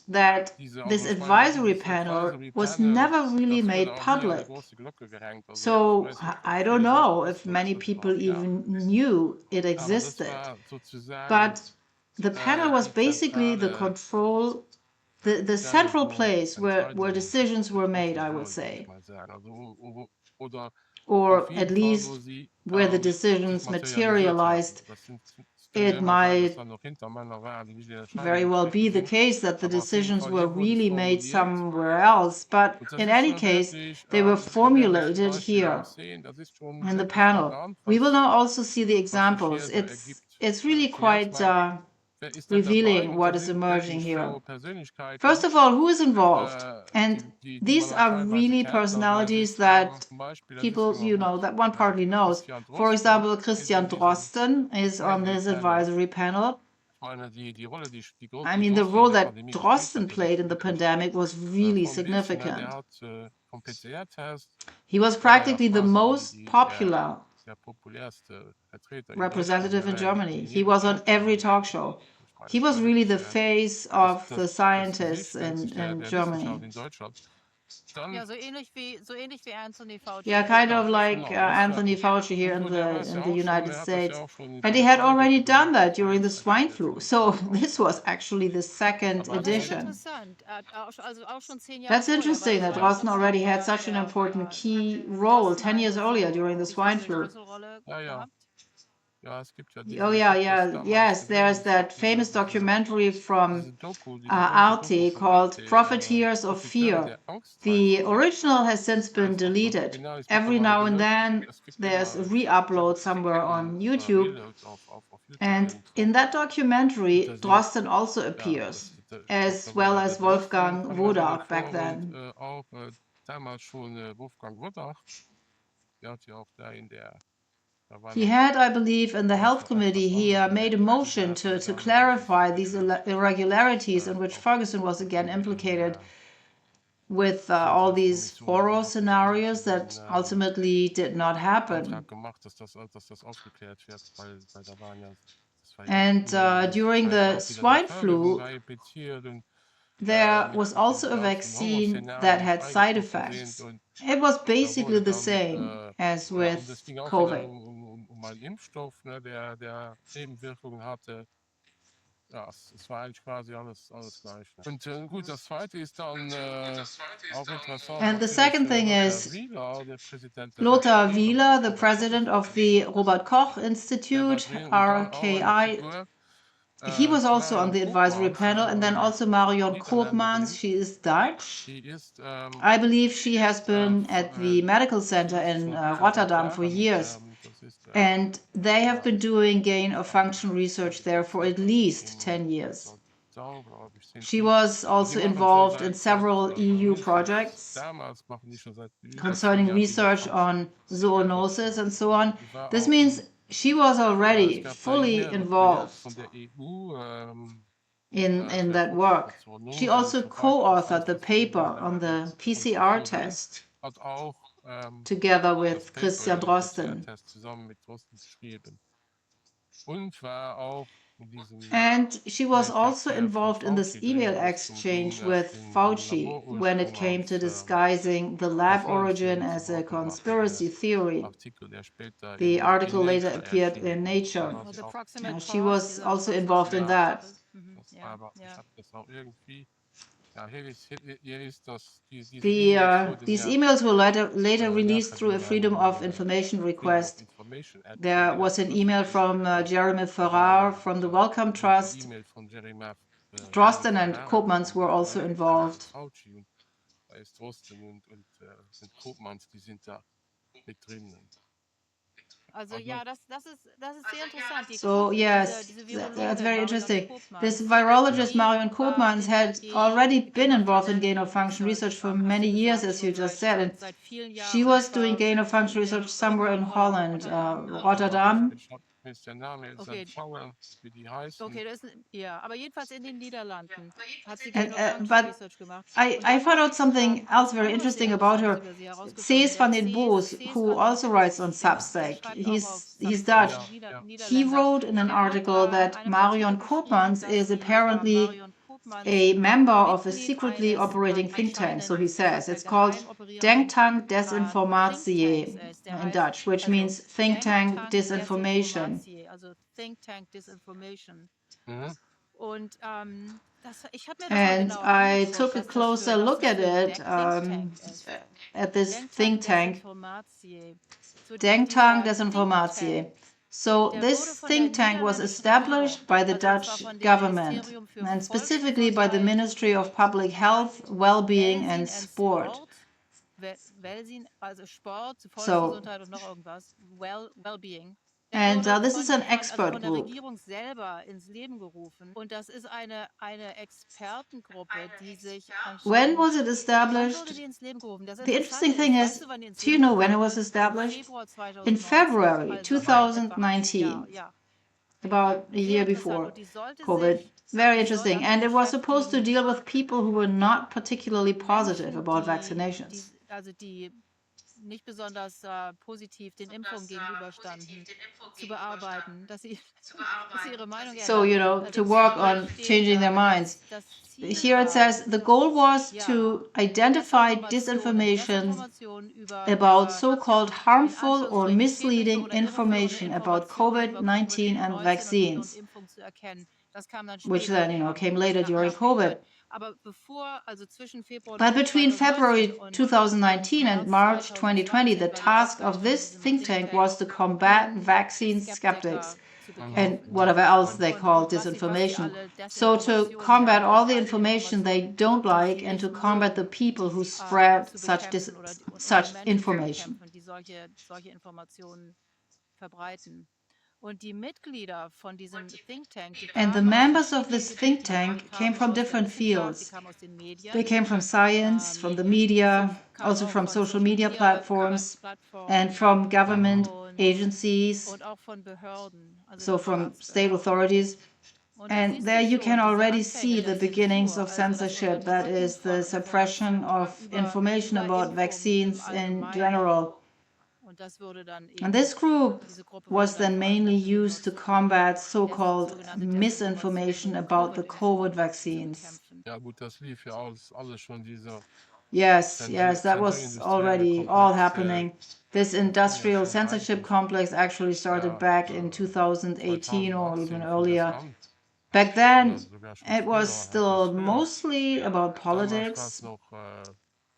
that this advisory panel was never really made public. So I don't know if many people even knew it existed. But the panel was basically the control, the central place where decisions were made, I would say. Or at least where the decisions materialized. It might very well be the case that the decisions were really made somewhere else, but in any case, they were formulated here in the panel. We will now also see the examples. It's really quite revealing what is emerging here. First of all, who is involved? And these are really personalities that people, that one partly knows. For example, Christian Drosten is on this advisory panel. I mean, the role that Drosten played in the pandemic was really significant. He was practically the most popular representative in Germany. He was on every talk show. He was really the face of the scientists in Germany. Ja, so ähnlich wie Anthony Fauci. Yeah, kind of like Anthony Fauci here in the United States. And he had already done that during the swine flu. So this was actually the second edition. That's interesting that Drosten already had such an important key role 10 years earlier during the swine flu. Oh yeah, yes. There's that famous documentary from Arte called Profiteers of Fear. The original has since been deleted. Every now and then there's a re-upload somewhere on YouTube. And in that documentary, Drosten also appears, as well as Wolfgang Wodarg back then. He had, I believe, in the health committee here made a motion to clarify these irregularities in which Ferguson was again implicated with all these horror scenarios that ultimately did not happen. And during the swine flu, there was also a vaccine that had side effects. It was basically the same as with COVID. Es war eigentlich quasi alles gleich. Und gut, das zweite ist dann auch interessant. And the second thing is Lothar Wieler, the president of the Robert Koch Institute, RKI. He was also on the advisory panel, and then also Marion Koopmans. She is Dutch. I believe she has been at the medical center in Rotterdam for years. And they have been doing gain-of-function research there for at least 10 years. She was also involved in several EU projects concerning research on zoonosis and so on. This means she was already fully involved in that work. She also co-authored the paper on the PCR test together with Christian Drosten. And she was also involved in this email exchange with Fauci when it came to disguising the lab origin as a conspiracy theory. The article later appeared in Nature. She was also involved in that. Ja, hier ist das, diese E-Mails wurden These ja emails were later released nachher through a über Freedom einen of Information Freedom of request. Information Act There was an email from Jeremy Da Farrar war from the Wellcome die Trust. E-Mail von Jeremy Drosten and Farrar Koopmans were also von involved. Fauci und da ist Drosten und Koopmans, die sind da mit drin. Also ja, das ist sehr interessant. So yes, Diese that's Virologin very Marion interesting. This Koopmans, virologist die Marion Koopmans had already been involved in gain of function research for hast many du years, gesagt, as schon you just said, and seit vielen Jahren. she was Das doing war gain of function research somewhere in Holland, Rotterdam. Mir ist der Name jetzt Okay. entfallen, wie die heißen. Okay, ja, aber jedenfalls in den Niederlanden hat sie And, Gain of Function but Research gemacht. I found out something else very anderes sehr interesting about her. Interessantes über sie herausgefunden, Cees van denn den Bos, who also writes on Substack, schreibt auch auf he's Substack, Dutch. Ja. He wrote in an article that Marion Koopmans is apparently a member of a secretly operating think tank, so he says. It's called Denktank Desinformatie in Dutch, which means think tank disinformation. Also Think Tank Disinformation. Mhm. Und ich habe mir das mal And genau I angeguckt, took a was das closer für- was look das at für ein it, Think Tank ist. at this think tank, Desinformatie. So Denktank dieser Desinformatie. So Der this wurde von think der tank was niederländischen established by the also zwar Dutch von dem government, Ministerium für and specifically by the Volksgesundheit, Ministry of Public Health, Well-being and Sport. Wellsinn, also Sport, So, Volksgesundheit und noch irgendwas, Wellbeing. Der and wurde this is an also expert von der group. Regierung selber ins Leben gerufen. Und das ist eine Expertengruppe, die sich When was it wann established? wurde die ins Leben gerufen? Das The interesting Interessante thing ist, is, weißt du, wann die ins do you Leben know when it gerufen was wurde? established? Februar In 2019, February also vor etwa 2019, ja. about a year Sehr interessant. before Und die sollte COVID. sich Very interesting. And it was supposed to beschäftigen, deal with people who were not particularly positive Menschen, about vaccinations. die nicht besonders positiv den Impfungen gegenüberstanden, zu bearbeiten, dass sie ihre Meinung So, ändern. to work on changing their minds. Here it says the goal was to identify disinformation about so-called harmful or misleading information about COVID-19 and vaccines, which then, came later during COVID. But between February 2019 and March 2020, the task of this think tank was to combat vaccine skeptics and whatever else they call disinformation. So to combat all the information they don't like and to combat the people who spread such information. Die solche Informationen verbreiten. Und die Mitglieder von diesem Think Tank, and the members of this think tank came from different fields. They came from science, from the media, also from social media platforms, and from government agencies, so from state authorities. And there you can already see the beginnings of censorship, that is, the suppression of information about vaccines in general. And this group was then mainly used to combat so-called misinformation about the COVID vaccines. Ja gut, das lief ja alles schon dieser Yes, that was already all happening. This industrial censorship complex actually started back in 2018 or even earlier. Back then, it was still mostly about politics.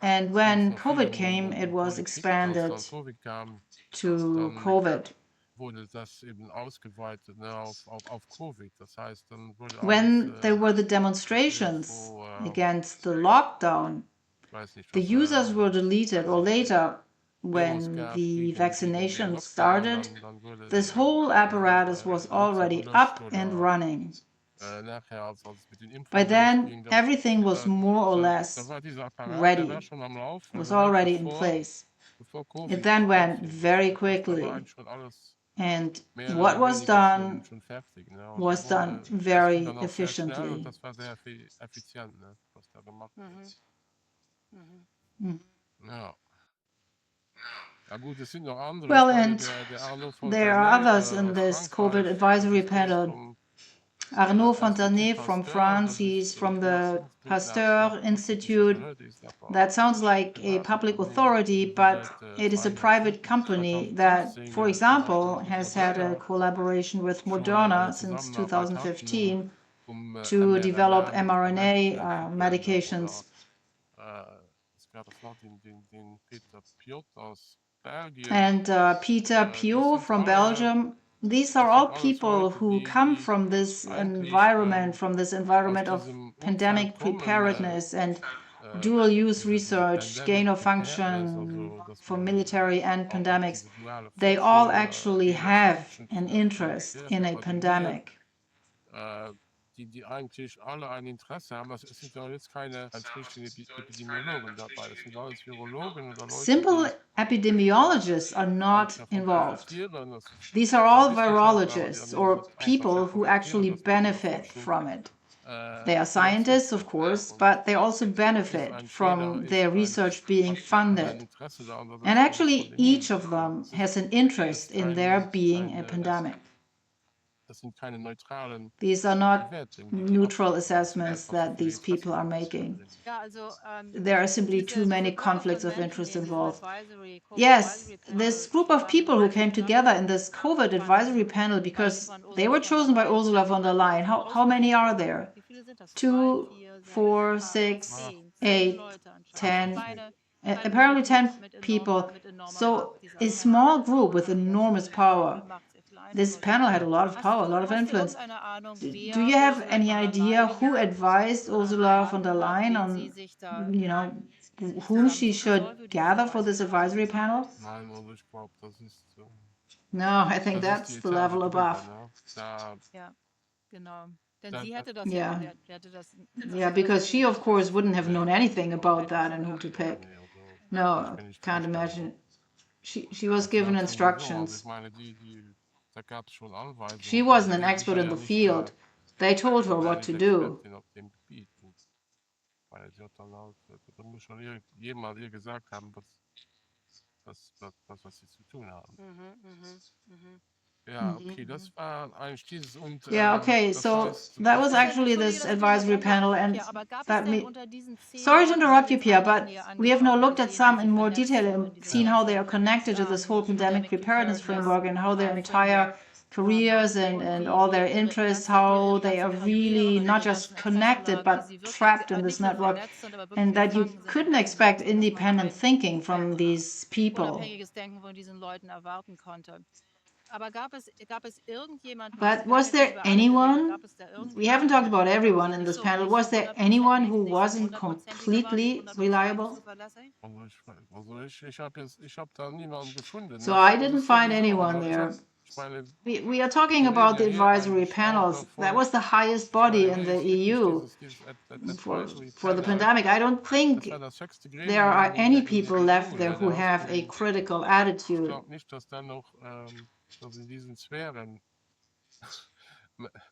And when COVID came, it was expanded to COVID. Wurde das eben ausgeweitet auf Covid. Das heißt, dann wurde when there were the demonstrations against the lockdown, the users were deleted, or later, when the vaccinations started, this whole apparatus was already up and running. By then, everything was more or less ready, was already in place. It then went very quickly, and what was done very efficiently. Well, and there are others in this COVID advisory panel. Arnaud Fontanet from France, he's from the Pasteur Institute. That sounds like a public authority, but it is a private company that, for example, has had a collaboration with Moderna since 2015 to develop mRNA medications. And Peter Piot from Belgium. These are all people who come from this environment of pandemic preparedness and dual-use research, gain of function for military and pandemics. They all actually have an interest in a pandemic. Die eigentlich alle ein Interesse haben. Es sind ja jetzt keine ganz richtigen Epidemiologen dabei. Das sind alles Virologen oder Leute, Simple epidemiologists are not involved. These are all virologists or people who actually benefit from it. They are scientists, of course, but they also benefit from their research being funded. And actually, each of them has an interest in there being a pandemic. These are not neutral assessments that these people are making. There are simply too many conflicts of interest involved. Yes, this group of people who came together in this COVID advisory panel because they were chosen by Ursula von der Leyen. How many are there? 2, 4, 6, 8, 10. Apparently 10 people. So a small group with enormous power. This panel had a lot of power, a lot of influence. Do you have any idea who advised Ursula von der Leyen on, whom she should gather for this advisory panel? No, I think that's the level above. Yeah, because she, of course, wouldn't have known anything about that and who to pick. No, can't imagine. She was given instructions. She wasn't an expert in the field. They told her what to do. Was sie zu tun haben. Yeah, okay, so that was actually this advisory panel, and that sorry to interrupt you, Pierre, but we have now looked at some in more detail and seen how they are connected to this whole pandemic preparedness framework and how their entire careers and all their interests, how they are really not just connected but trapped in this network, and that you couldn't expect independent thinking from these people. But was there anyone, we haven't talked about everyone in this panel, was there anyone who wasn't completely reliable? So I didn't find anyone there. We are talking about the advisory panels. That was the highest body in the EU for the pandemic. I don't think there are any people left there who have a critical attitude. Dass in diesen Sphären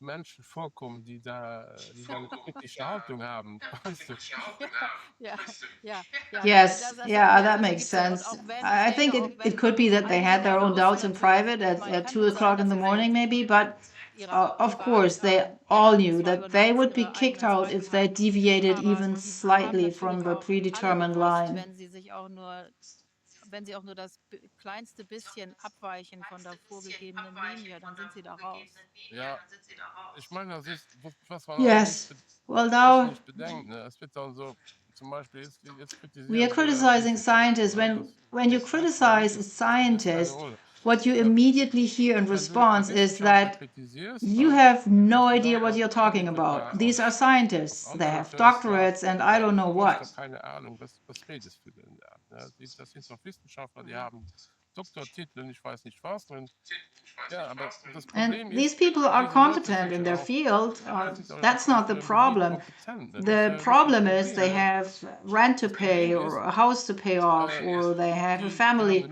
Menschen vorkommen, die da eine kritische Haltung haben. Yes, yeah, that makes sense. I think it could be that they had their own doubts in private at 2 o'clock in the morning maybe, but of course they all knew that they would be kicked out if they deviated even slightly from the predetermined line. Wenn sie auch nur das kleinste bisschen abweichen von der vorgegebenen Linie, dann sind sie da raus. Ja, ich meine, das ist, was man yes. Well, now nicht bedenkt, ne? Es wird dann so, zum Beispiel jetzt we are criticizing scientists. When you criticize a scientist, what you immediately hear in response is that you have no idea what you're talking about. These are scientists. They have doctorates and I don't know what. Keine Ahnung, was redest du denn da? Das sind doch Wissenschaftler, die haben Doktortitel und ich weiß nicht was. Und, ja, aber das Problem and these people are competent in their field. That's not the problem. The problem is they have rent to pay or a house to pay off or they have a family.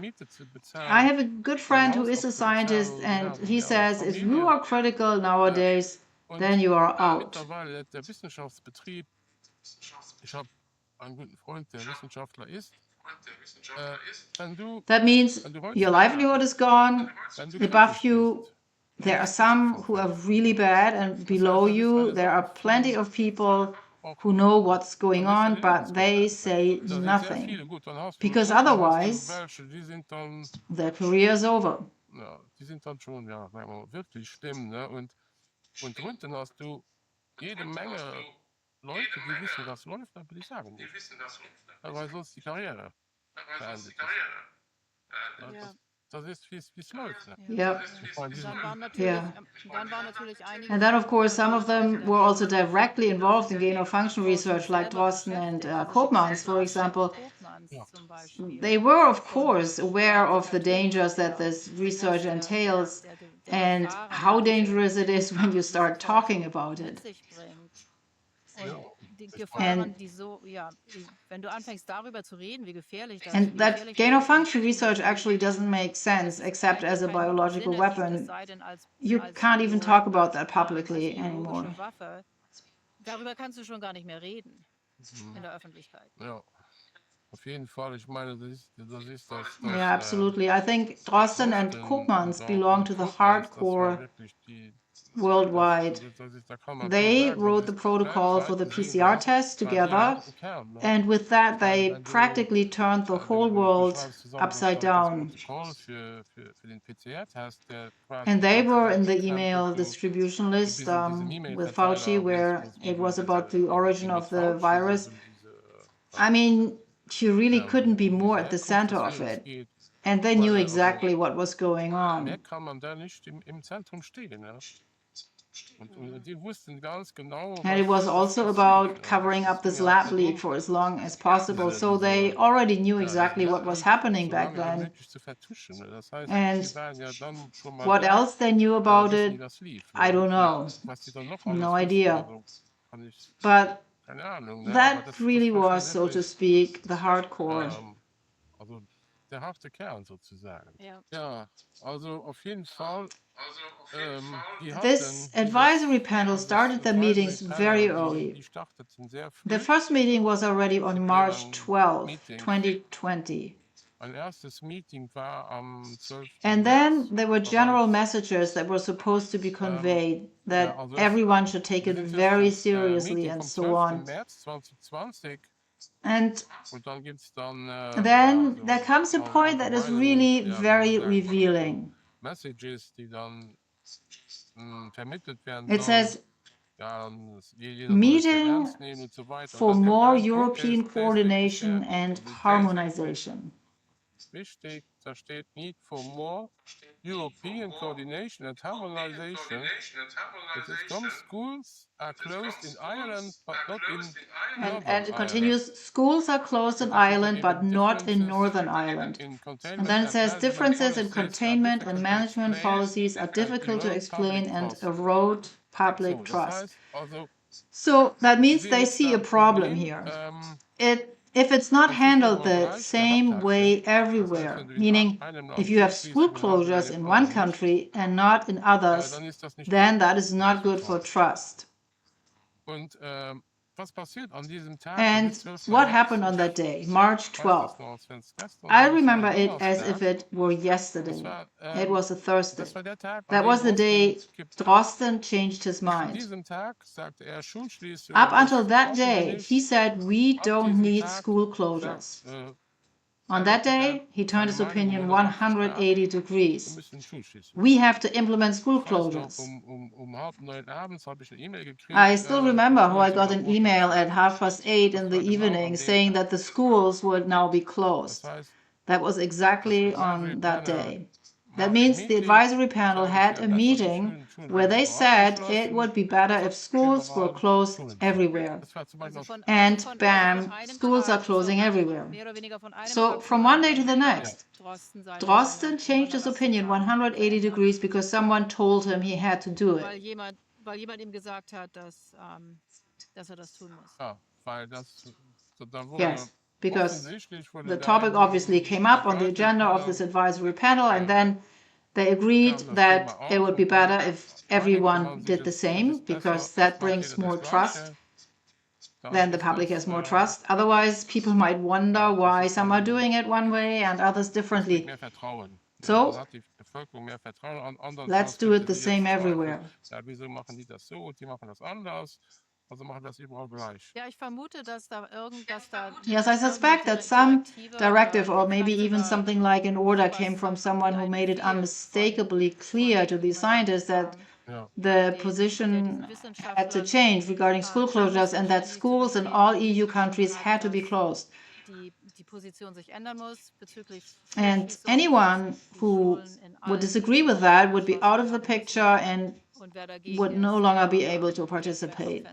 I have a good friend who is a scientist and he says if you are critical nowadays, then you are out. Der Wissenschaftsbetrieb, ich habe einen guten Freund, der Wissenschaftler ist. That means your livelihood is gone. Above you, there are some who are really bad, and below you, there are plenty of people who know what's going on, but they say nothing. Because otherwise, their career is over. Ja, die sind dann schon, ja, wirklich schlimm. Ne? Und drunten hast du jede Menge Leute, die wissen, was läuft, dann will ich sagen nicht. Weil sonst die Karriere beendet ist. Ja. Das ist, wie es läuft. Ne? Yeah. Ich meine, Und diese, dann waren natürlich einige. And then, of course, some of them der were also Firma directly involved in gain-of-function research, like selber Drosten and beschäftigt, also Koopmans, for Dr. example. Koopmans Ja. zum Beispiel. They were, of course, aware waren of sich the natürlich dangers that der- this research der entails Gefahren, and die how diese- dangerous it is when you diese start talking Forschung about mit it. sich bringt. Und Ja. die Ich Gefahren, wenn du anfängst darüber zu reden, wie gefährlich das And that ist, gain-of-function research actually doesn't make sense das except as a eigentlich keinen biological Sinn ergibt, es weapon. sei denn als You can't even talk about that als publicly biologische anymore. Waffe. Darüber kannst du schon gar nicht mehr reden in der Öffentlichkeit. Ja, auf jeden Fall. Ich meine, das das. Yeah, absolutely. I think Drosten and Koopmans belong to the hardcore worldwide. They wrote the protocol for the PCR test together, and with that they practically turned the whole world upside down. And they were in the email distribution list with Fauci, where it was about the origin of the virus. I mean, you really couldn't be more at the center of it. And they knew exactly what was going on. Mehr kann man da nicht im Zentrum stehen. Ja? Und die wussten ganz genau, And it was also about covering up this lab leak for as long as possible. So they already knew exactly what was happening back then. And what else they knew about it, I don't know. No idea. But that really was, so to speak, the hardcore. Also der harte Kern sozusagen. Ja. Ja, also auf jeden Fall. This advisory panel started the meetings very early. The first meeting was already on March 12, 2020. And then there were general messages that were supposed to be conveyed, that everyone should take it very seriously and so on. And then there comes a point that is really very revealing. It says, meeting for more European coordination and harmonization. Wichtig, da steht need for more European coordination and harmonization. Some schools are closed in Ireland, but not in and it continues, schools are closed in Ireland, but not in Northern Ireland. And then it says, differences in containment and management policies are difficult to explain and erode public trust. So that means they see a problem here. If it's not handled the same way everywhere, meaning if you have school closures in one country and not in others, then that is not good for trust. And what happened on that day, March 12th? I remember it as if it were yesterday. It was a Thursday. That was the day Drosten changed his mind. Up until that day, he said we don't need school closures. On that day, he turned his opinion 180 degrees. We have to implement school closures. I still remember how I got an email at 8:30 in the evening saying that the schools would now be closed. That was exactly on that day. That means the advisory panel had a meeting where they said it would be better if schools were closed everywhere. And bam, schools are closing everywhere. So from one day to the next, Drosten changed his opinion 180 degrees because someone told him he had to do it. Weil jemand ihm gesagt hat, dass das tun muss. Yes, because the topic obviously came up on the agenda of this advisory panel, and then they agreed that it would be better if everyone did the same, because that brings more trust. Then the public has more trust. Otherwise, people might wonder why some are doing it one way and others differently. So, let's do it the same everywhere. Yes, I suspect that some directive or maybe even something like an order came from someone who made it unmistakably clear to these scientists that the position had to change regarding school closures and that schools in all EU countries had to be closed. And anyone who would disagree with that would be out of the picture and would no longer be able to participate.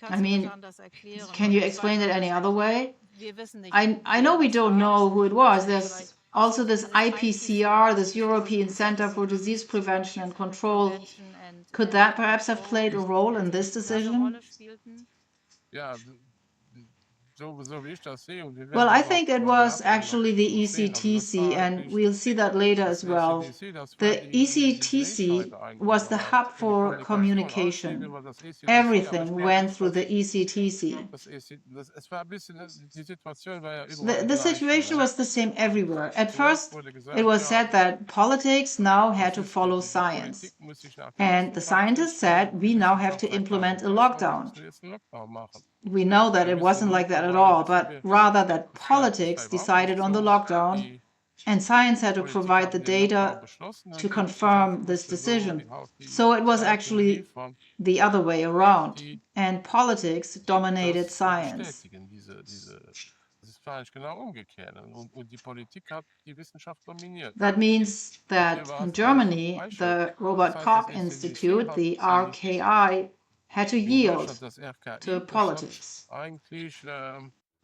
I mean, can you explain it any other way? I know we don't know who it was. There's also this IPCR, this European Center for Disease Prevention and Control. Could that perhaps have played a role in this decision? Well, I think it was actually the ECTC, and we'll see that later as well. The ECTC was the hub for communication. Everything went through the ECTC. The situation was the same everywhere. At first, it was said that politics now had to follow science. And the scientists said, we now have to implement a lockdown. We know that it wasn't like that at all, but rather that politics decided on the lockdown and science had to provide the data to confirm this decision. So it was actually the other way around, and politics dominated science. That means that in Germany, the Robert Koch Institute, the RKI, had to yield to politics.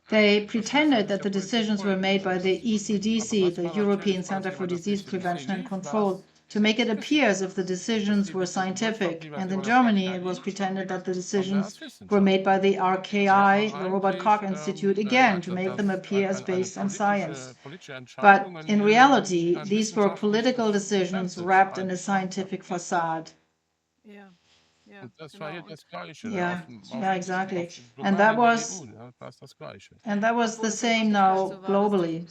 They pretended that the decisions were made by the ECDC, the European Center for Disease Prevention and Control, to make it appear as if the decisions were scientific. And in Germany, it was pretended that the decisions were made by the RKI, the Robert Koch Institute, again, to make them appear as based on science. But in reality, these were political decisions wrapped in a scientific facade. Yeah, exactly. And that was the same now globally.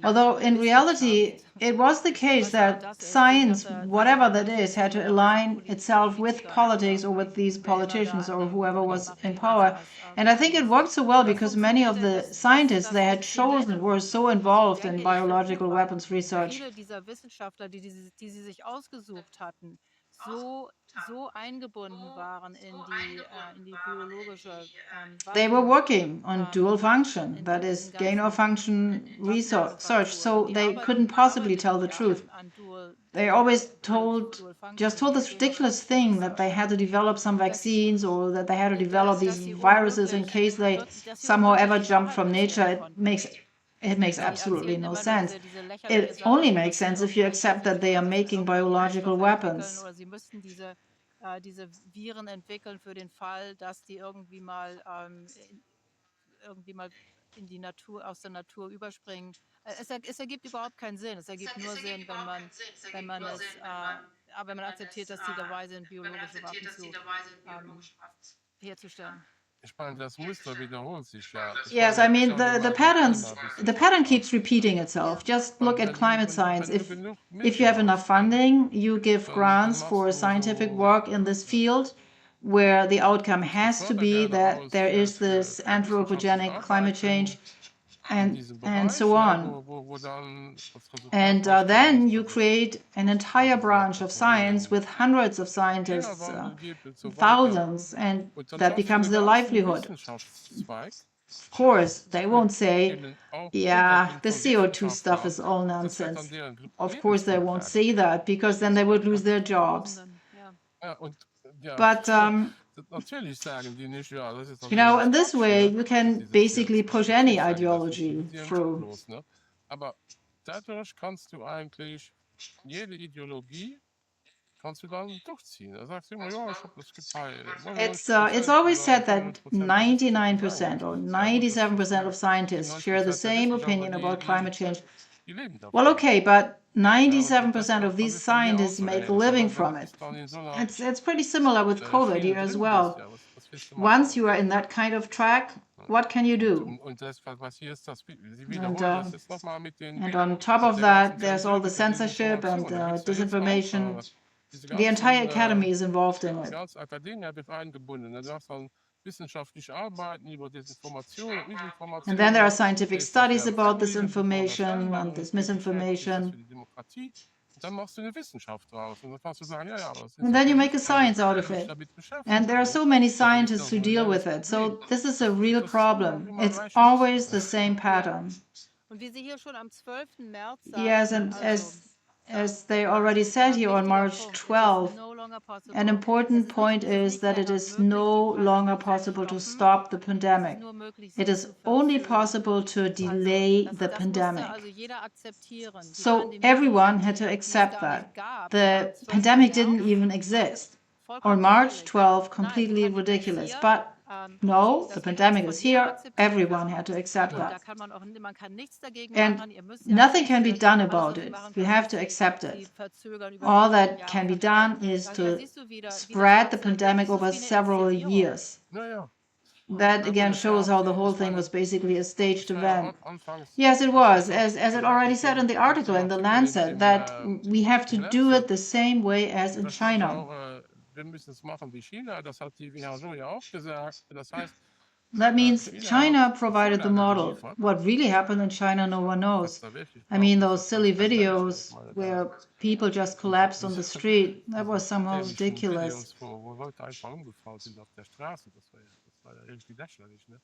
Although in reality, it was the case that science, whatever that is, had to align itself with politics or with these politicians or whoever was in power. And I think it worked so well because many of the scientists they had chosen were so involved in biological weapons research. They were working on dual function, that is, gain of function research, so they couldn't possibly tell the truth. They always told this ridiculous thing that they had to develop some vaccines or that they had to develop these viruses in case they somehow ever jumped from nature. It makes absolutely no sense. It only makes sense if you accept that they are making biological weapons. Diese Viren entwickeln für den Fall, dass die irgendwie mal in die Natur, aus der Natur überspringen. Es ergibt überhaupt keinen Sinn. Es ergibt nur Sinn, wenn man akzeptiert, dass sie dabei sind, biologische Waffen herzustellen. Yes, I mean the pattern keeps repeating itself. Just look at climate science. If you have enough funding, you give grants for scientific work in this field where the outcome has to be that there is this anthropogenic climate change and so on. And then you create an entire branch of science with hundreds of scientists, thousands, and that becomes their livelihood. Of course, they won't say, yeah, the CO2 stuff is all nonsense. Of course, they won't say that because then they would lose their jobs. But in this way, you can basically push any ideology through. It's always said that 99% or 97% of scientists share the same opinion about climate change. Well, okay, but 97% of these scientists make a living from it. It's pretty similar with COVID here as well. Once you are in that kind of track, what can you do? And on top of that, there's all the censorship and disinformation. The entire academy is involved in it. And then there are scientific studies about this information and this misinformation. Dann machst du eine Wissenschaft draus und dann kannst du sagen, ja, aber es ist And ja then you schon make a wichtig, also science ich out will of mich it. damit And there beschäftigen. are Ne? so many Also ist scientists das who ein deal reelles with it. So Problem. this is a real Das ist immer problem. immer It's gleich always wichtig. the same pattern. Und wie Sie hier schon am 12. März Yes, sagten, and also as they already said here on March Punkt, it is 12th, no longer possible. an important Es point ist is that it länger is möglich, no die longer Pandemie zu possible to stoppen. stop the Es ist pandemic. nur möglich, It sie is zu only verzögern. possible to delay Also, the das musste pandemic. also jeder akzeptieren. Die So Pandemie, everyone had to die es accept gar nicht that. gab, The am 12. pandemic März, didn't even exist. On vollkommen March lächerlich. 12th, Nein, completely die Pandemie ist ridiculous. hier, But no, Punkt. the Das pandemic muss is von jedem here. akzeptiert Everyone werden. had to accept Und that. da kann man kann nichts dagegen And machen. Ihr müsst ja nothing can be akzeptieren. done Alles, about was Sie it. machen You können, have to ist, accept sie it. verzögern über All viele that Jahre can be verlängern. done is Da to siehst du wieder, wie das spread the funktioniert. pandemic Das ist over wie eine several Inszenierung. years. Naja. That Na gut, again es shows war, how the whole ich thing meine, was basically a staged es war ja event. anfangs, Yes, it es was, war, as it also already mit said in dem, the article in the Artikel Lancet, that we have to do it the same way as in da stand ja China. auch, wir müssen es machen wie China, das hat die WHO ja auch gesagt. Das heißt, That means China hat provided the Vorlage model. geliefert, What really happened in China, no one was knows. da wirklich I mean, braucht, ist those silly kein Mensch. Ich videos meine, where people just collapsed on the street, that was somehow dämlichen ridiculous. Videos, wo Leute einfach umgefallen sind auf der Straße, das war ja irgendwie lächerlich, ne?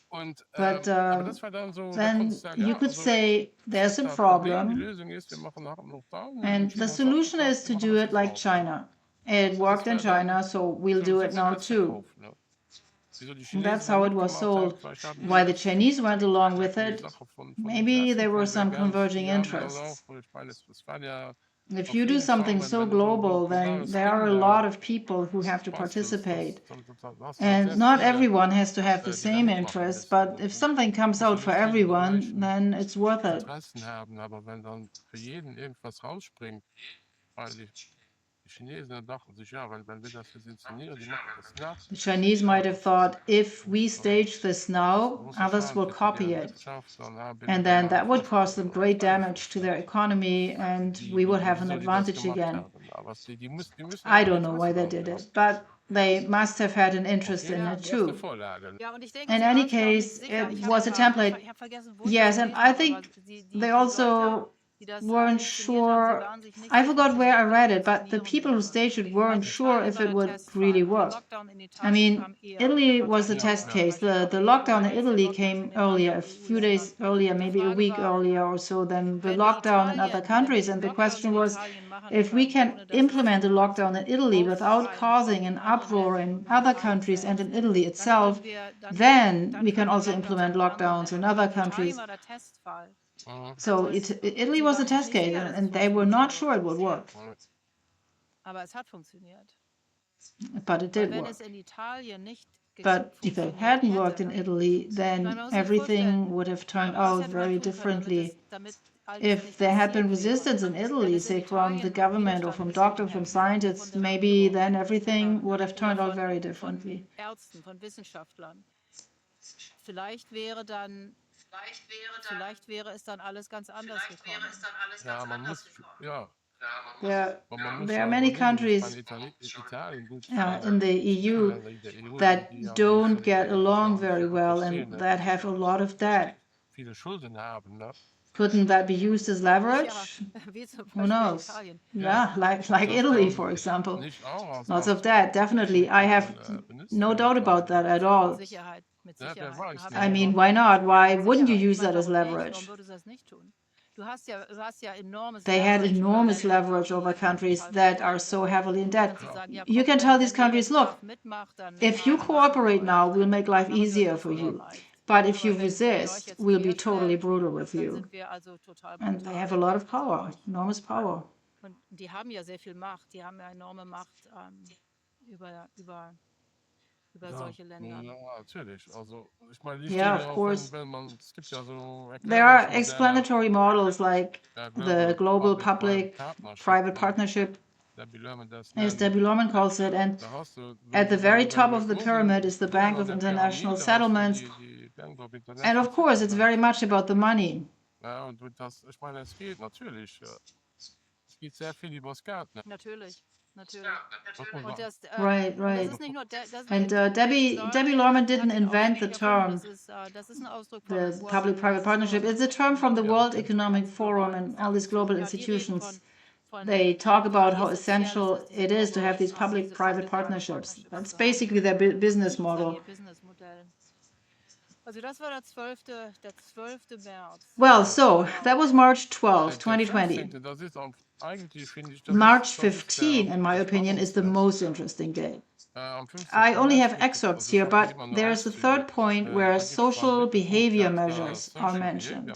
Und, But aber das war dann so, da then konntest du sagen, you ja, could also say es there's gibt a da ein Problem, die problem, Lösung ist, wir machen nach noch da, and the China hat's solution abgeschafft, is to wir machen do das it jetzt like auch. Ne? China. It Und worked das in war dann, China, so we'll do it so now wird das too. verkauft. Ne? Wieso die And Chinesen that's dann how it was mitgemacht haben, sold. vielleicht haben Why the die, Chinese went along with die it, Sache von maybe there were some Interessenkonvergenz, converging die haben dann interests. auch, ich meine, es waren ja If auf you do jeden Fall, something so wenn du so ein global, then globales there are a Ding lot da of people who have to bastelst, participate. dann hast du halt And sehr not viele, everyone has to have the die da same mitmachen interests, müssen. but Und if something comes musst ja out for nicht die everyone, gleichen then it's worth it. Interessen haben, aber wenn dann für jeden irgendwas rausspringt, weil die Chinesen dann dachten sich, ja, wenn wir das jetzt inszenieren, die machen das nach, The Chinese might have thought, if we stage this now, großer others will Schaden für copy deren it. Wirtschaft, dann bin And ich ja then mal that would cause fast them great damage verzweifelt. to Ne? their economy, and we would have an Wieso die das advantage gemacht again. haben. Aber die müssen ja I auch ein don't know why Interesse they daran did haben. it, but they must have had an Auf interest in jeden it Fall erste too. Vorlage. Ja, und ich denke, In Sie any waren sich auch nicht case, sicher. it was a template. Ich habe vergessen, wo ich Yes, das and gelesen I habe, aber think die they Leute, also die das weren't inszeniert haben, sie sure. waren sich nicht I sicher, forgot ob es where I wirklich read it, but the funktionieren people who würde. staged it Ich weren't meine, sure Italien if war it der would Testfall. really Der work. Lockdown in I Italien mean, kam eher. Italy Gott was sei the Dank test eher. case. Beispiel The auch lockdown in als der Italy Lockdown came in den earlier, anderen a few EU-Ländern. days earlier, Die maybe a Frage week war, earlier or so than the wenn die lockdown in other Italien, wenn countries. die And the Lockdowns question in was, Italien machen if we können, can ohne dass es implement a jemand lockdown in Italy without ausschreien von causing den an anderen uproar Ländern in und other Italien countries and in selbst, Italy dann können itself, wir, then dann we can können wir also Lockdowns auch implement in anderen lockdowns in Ländern other machen. Italien countries. war der Testfall. So Und Italy sie was a waren sich test nicht case, sicher, dass es and they were funktionieren not wird. sure it would work, Aber es hat funktioniert. but it Weil did wenn work. es in Italien nicht But if it funktioniert hadn't hätte, worked in Italy, ich then meine, man muss sich vorstellen, everything would have turned was out hätte man very tun können, differently. damit all dies If nicht there had been passiert wäre. resistance in Wenn Italy, es in say from the Italien government or Widerstand from gegeben doctors, from hätte scientists, von der maybe Regierung then everything would have oder turned out very von differently. Ärzten, von Wissenschaftlern, vielleicht wäre dann, vielleicht wäre es dann alles ganz anders gekommen. Ja, man muss, ja, There, aber man muss there are ja many überlegen, ich countries meine, Italien, gut, in the viele EU Länder in der EU, that die ja auch don't nicht get so, das ja along auch nicht so very gut well verstehen, and ne? that have a lot of debt. Viele Schulden haben, ne? Couldn't that be used as Ja, leverage? wie zum Who Beispiel knows? Italien. Yeah, like Das Italy, dann for example. nicht auch Lots of debt, definitely. I have benutzt no für doubt about Italien. that at Mit all. Sicherheit, mit Ja, wer Sicherheit. weiß, Haben ne? I wir mean, doch. why not? Why Mit wouldn't you Sicherheit. Ich use meine, that as warum nicht? leverage? Warum würdest du das nicht tun? Du hast ja enormes They had Leverage über enormous Länder, leverage over die countries total that versteuert are so sind. heavily in Du debt. kannst nicht sagen, ja You komm, can tell these wenn ihr countries, jetzt look, brav mitmacht, dann if you machen wir cooperate für now, euch. we'll make life Machen wir euch easier das for so you. leicht. But if you Aber wenn ihr euch resist, jetzt we'll be totally querstellt, brutal with dann you. sind wir also total And they have a brutal lot of zu power, euch. enormous power. Und die haben ja sehr viel Macht. Die haben ja enorme Macht über Ja, solche Länder. ja, natürlich. Also, ich meine, die Yeah, stehen of ja auch, course. wenn man, es gibt ja so There are Erklärungsmodelle, explanatory models like der the Global global Public-Private public Partnership, partnership, Debbie Lerman das as nennt. Debbie Lorman calls it, and Da hast du, at the very top of the pyramid is the Bank unten an of der International Pyramide hast du Settlements. die Bank of And International of course, it's very Settlements. much about the money. Ja, und das, ich meine, es geht natürlich, es geht sehr viel übers Geld, ne? Natürlich. natürlich. Und das, Right, und das right. ist nicht nur, And Debbie Lorman didn't invent the term, das ist ein Ausdruck vom the World public-private partnership. It's a term from the World Economic Forum and all these global institutions. They talk about how essential it is to have these public-private partnerships. That's basically their business model. Also das war der 12. März. Well, so that was March 12, 2020. 15. Das ist eigentlich, finde ich, March 15, in my opinion, is the most interesting day. I only have excerpts here, but there's the third point where social behavior measures are mentioned.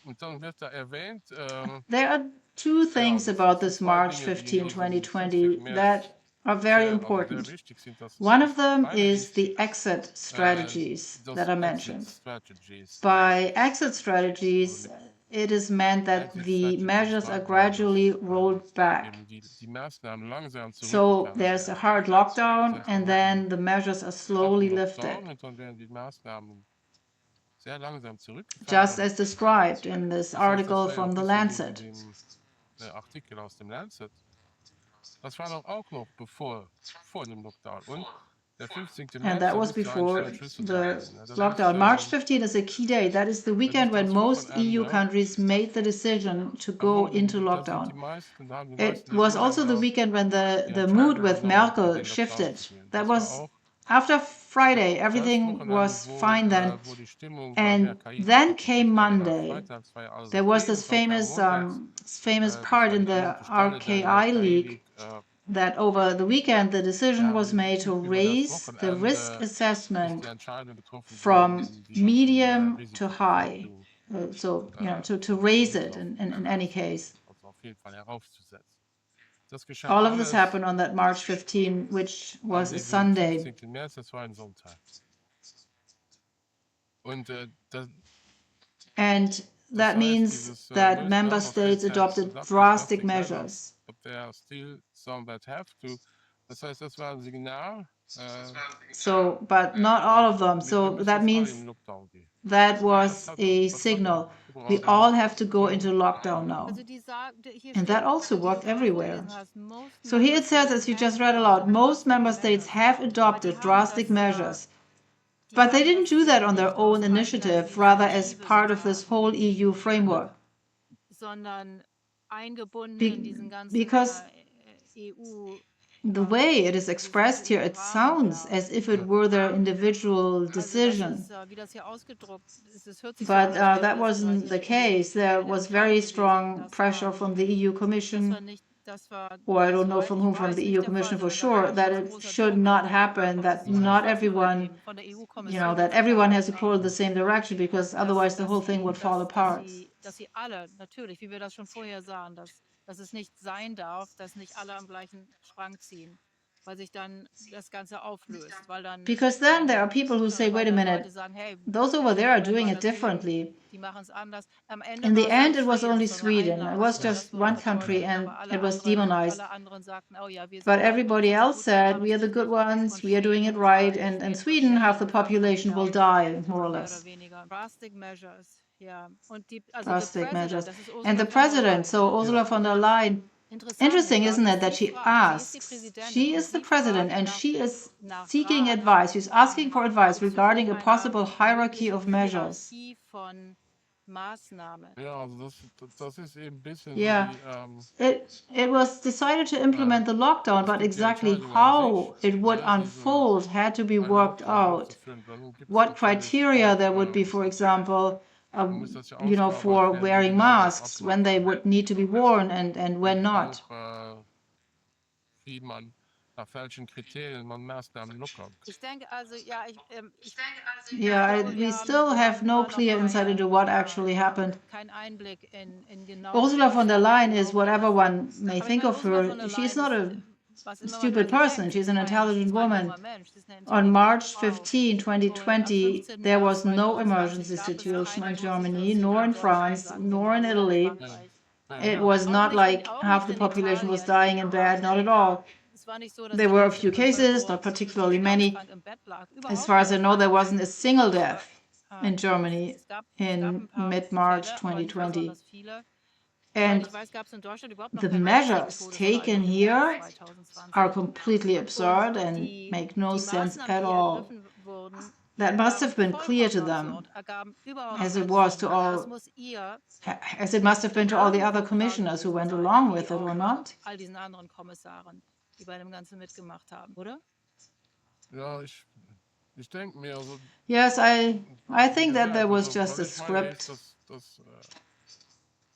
Und dann wird da erwähnt, There are two things about this March 15, 2020 that are very important. One of them is the exit strategies that are mentioned. By exit strategies, it is meant that the measures are gradually rolled back. So there's a hard lockdown and then the measures are slowly lifted, just as described in this article from The Lancet. Artikel aus dem Lancet. Das war doch auch noch vor dem Lockdown. Und der 15. März, And that was before the lockdown. March 15 is a key day. That is the weekend when most EU countries made the decision to go into lockdown. It was also the weekend when the mood with Merkel shifted. That was after Friday, everything was fine then. And then came Monday. There was this famous part in the RKI League that over the weekend the decision was made to raise the risk assessment from medium to high. So, to raise it in any case. All of this happened on that March 15, which was a Sunday. And that means that member states adopted drastic measures. So, but not all of them. So that means that was a signal. We all have to go into lockdown now. And that also worked everywhere. So here it says, as you just read aloud, most member states have adopted drastic measures. But they didn't do that on their own initiative, rather as part of this whole EU framework. Because the way it is expressed here, it sounds as if it were their individual decision. But that wasn't the case. There was very strong pressure from the EU Commission, or I don't know from whom, from the EU Commission for sure, that it should not happen, that not everyone, that everyone has to pull in the same direction, because otherwise the whole thing would fall apart. Dass es nicht sein darf, dass nicht alle am gleichen Strang ziehen, weil sich dann das Ganze auflöst. Weil dann because then there are people who say, wait a minute, those over there are doing it differently. In the end, it was only Sweden. It was just one country and it was demonized. But everybody else said, we are the good ones, we are doing it right, and in Sweden, half the population will die, more or less. Drastic measures. And the president, so Ursula von der Leyen, interesting, isn't it, that she asks, she is the president and she is seeking advice, she's asking for advice regarding a possible hierarchy of measures. Yeah, it was decided to implement the lockdown, but exactly how it would unfold had to be worked out. What criteria there would be, for example, for wearing masks, when they would need to be worn and when not. We still have no clear insight into what actually happened. Ursula von der Leyen is, whatever one may think of her, she's not a stupid person. She's an intelligent woman. On March 15, 2020, there was no emergency situation in Germany, nor in France, nor in Italy. It was not like half the population was dying in bed, not at all. There were a few cases, not particularly many. As far as I know, there wasn't a single death in Germany in mid-March 2020. And ich weiß, gab es in Deutschland überhaupt noch the kein measures Todesfall taken im here März are 2020. completely absurd and make no Die sense Maßnahmen, at die all. ergriffen wurden, That must waren have been clear to vollkommen them, absurd, ergaben überhaupt as it keinen was Sinn. to Und das all, muss ihr as it must have been to all the other irgendwo klar commissioners who gewesen went sein, along wie with it, or auch not? all diesen anderen Kommissaren, die bei dem Ganzen mitgemacht haben, oder? Ja, ich denke mir, also, Yes, I wie think that gesagt, there was also, just a was ich meine ist, script.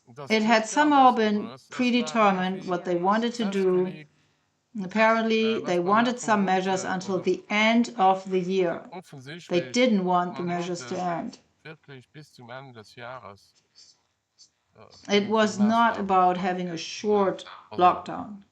das It had klingt ja somehow besser. been Ne? Es war predetermined irgendwie what they wanted to do. festgelegt, Apparently, they was man wanted machen some measures wollte. until Also the end of the year. They offensichtlich, didn't want the man measures to wollte end. wirklich bis zum Ende des Jahres It was not Maßnahmen. about having a short Also lockdown.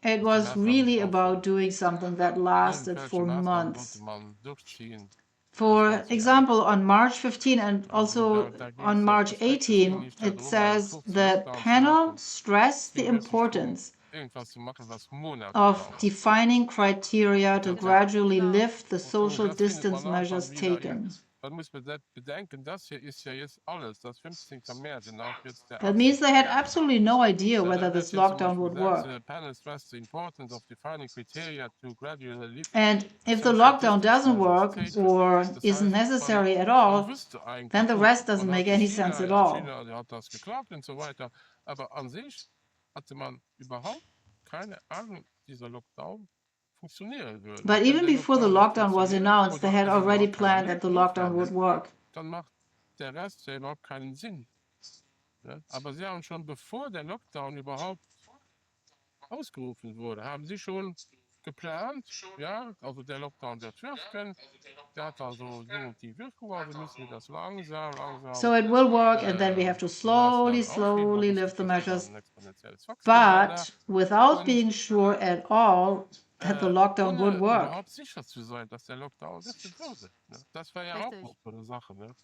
It dass die was Maßnahmen really nicht about aufhören. doing something that lasted Irgendwelche for Maßnahmen months. wollte man durchziehen. Das For war sie example, eigentlich. on March 15 and Also also da ging on es, March es ging 18, nicht it darum, einen says kurzen the Lockdown zu panel machen. Es stressed the ging wirklich darum, importance irgendwas zu machen, was Monate of dauert. defining criteria to Das, gradually Genau. lift the und social das findet distance man auch measures dann wieder taken. man muss bedenken, das hier ist ja jetzt alles, das 15. März und auch jetzt der That means they had 18. absolutely no idea Da whether wird this hier zum lockdown Beispiel would gesagt, work. the panel stressed the importance of defining criteria to gradually lift And if the social lockdown distance doesn't measures work taken. or Das isn't heißt, necessary at man all, wüsste eigentlich, then the gut, rest doesn't man make hatte any sense at all. China hat das geklappt und so weiter. Aber an sich hatte man überhaupt keine Ahnung, dieser Lockdown funktionieren würde. But Wenn even der before the Lockdown lockdown nicht was funktioniert announced, they oder had es already überhaupt keiner planned that the lockdown would notwendig, work. dann macht der Rest ja überhaupt keinen Sinn. Ne? Aber sie haben schon, bevor der Lockdown überhaupt ausgerufen wurde, haben sie schon geplant, ja, also der Lockdown wird wirken, der hat also so und die Wirkung, also müssen wir das langsam So it will work, and then we have to die Maßnahmen aufheben, slowly weil lift the sonst gibt es measures, dann ein exponentielles Wachstum leider. but without Und being sure at all that the lockdown would ohne work. überhaupt sicher zu sein, dass der Lockdown wirken würde. Ne? Das war ja auch Richtig. noch so eine Sache. Ne?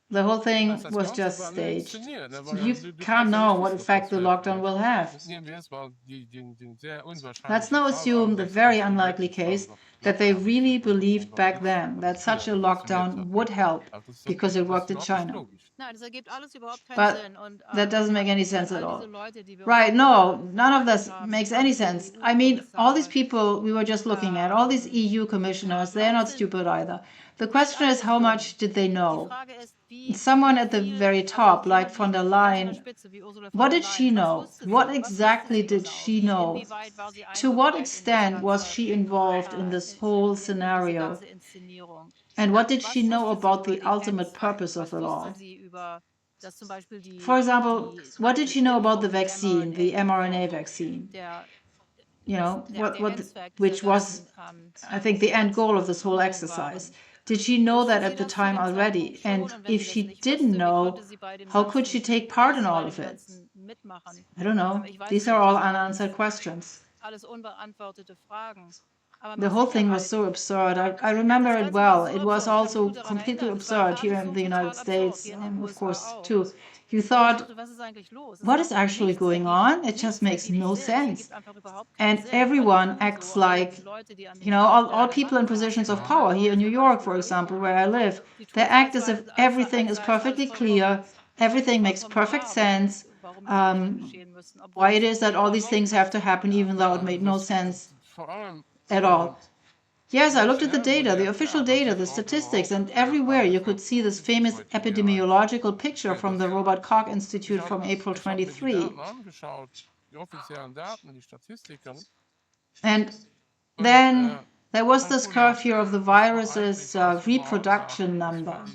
The whole thing Das was Ganze just war nur staged. inszeniert. Ne? Weil You du can't kannst ja know nicht what wissen, ob effect das the wirkt. lockdown Ne? will have. Nehmen wir jetzt mal den sehr unwahrscheinlichen Let's now Fall assume an, the dass very die unlikely wirklich case also that they Lockdown really durchgeführt wurde believed und back das then that such a funktioniert lockdown hat. would Ne? help Also das because it ist worked in überhaupt nicht China. logisch. Nein, das ergibt alles überhaupt keinen But Sinn. Und that doesn't make any ich meine, sense at all all. diese Leute, die wir uns Right, no, none of angeguckt this haben, makes all any diese sense. I mean, all these EU-Kommissare, people we were just looking at, all these EU commissioners, they're not stupid either. The question is, how much did they Die know? Frage ist, wie Someone at the viel, very also top, like jemand von der ganz an der Leyen, Spitze wie Ursula von what der did she Leyen, was know? wusste What sie? Was exactly wusste sie did genau? she know? Inwieweit war sie To what eingereiht extent was she involved in this whole diese scenario? ganze Inszenierung? And what did Was she know wusste sie about über the die ultimate Apps? purpose of Was it wusste all? sie über, dass zum Beispiel For example, what did she know about the vaccine, the mRNA vaccine? der You know, Endzweck which dieser was, ganzen, I think, the end goal of this whole Bemühungen exercise. waren. Did she know Wusste that sie at the das zu time dem already? Zeitpunkt schon? And Und wenn if sie das she nicht didn't wusste, wie know, konnte sie bei dem how could she take part in all of it? Ganzen mitmachen? I don't know. Ich weiß These nicht, are all das waren unanswered questions. alles unbeantwortete Fragen. Aber The mit whole thing was Sicherheit, so absurd. I remember das it Ganze war well. so It was absurd. Ich kann mich also gut daran completely erinnern. Es war absurd here alles in so the United total absurd, States, hier in den of USA course, auch. too. You Ich thought, dachte, was ist eigentlich los? what is actually going on? It just makes no Es sense. ergibt einfach überhaupt keinen And Sinn. Alle everyone tun acts so, alle like, Leute, die an you den know, all Stellen people in der Macht positions of haben, power here in New York, for example, where I live, die they tun so, act als as if sei- everything als is sei es alles perfectly clear, everything makes vollkommen perfect klar, sense, warum Dinge geschehen müssen, obwohl why es it is that all these überhaupt things keinen have to Sinn happen, ergab. even though it Ja, made no sense vor allem at all. Yes, I looked at the bisher wurde data, the official erklärt, data, dass the es statistics, and überhaupt everywhere you could alles see this noch famous positiv heute epidemiological picture Okay, from the das, Robert Koch ich Institute from April ich habe mir die 23. Daten angeschaut, die offiziellen Daten, die Statistiken. And Und then there was man this konnte curve auch here of the sehen, das war virus's eigentlich alles überhaupt reproduction das war number.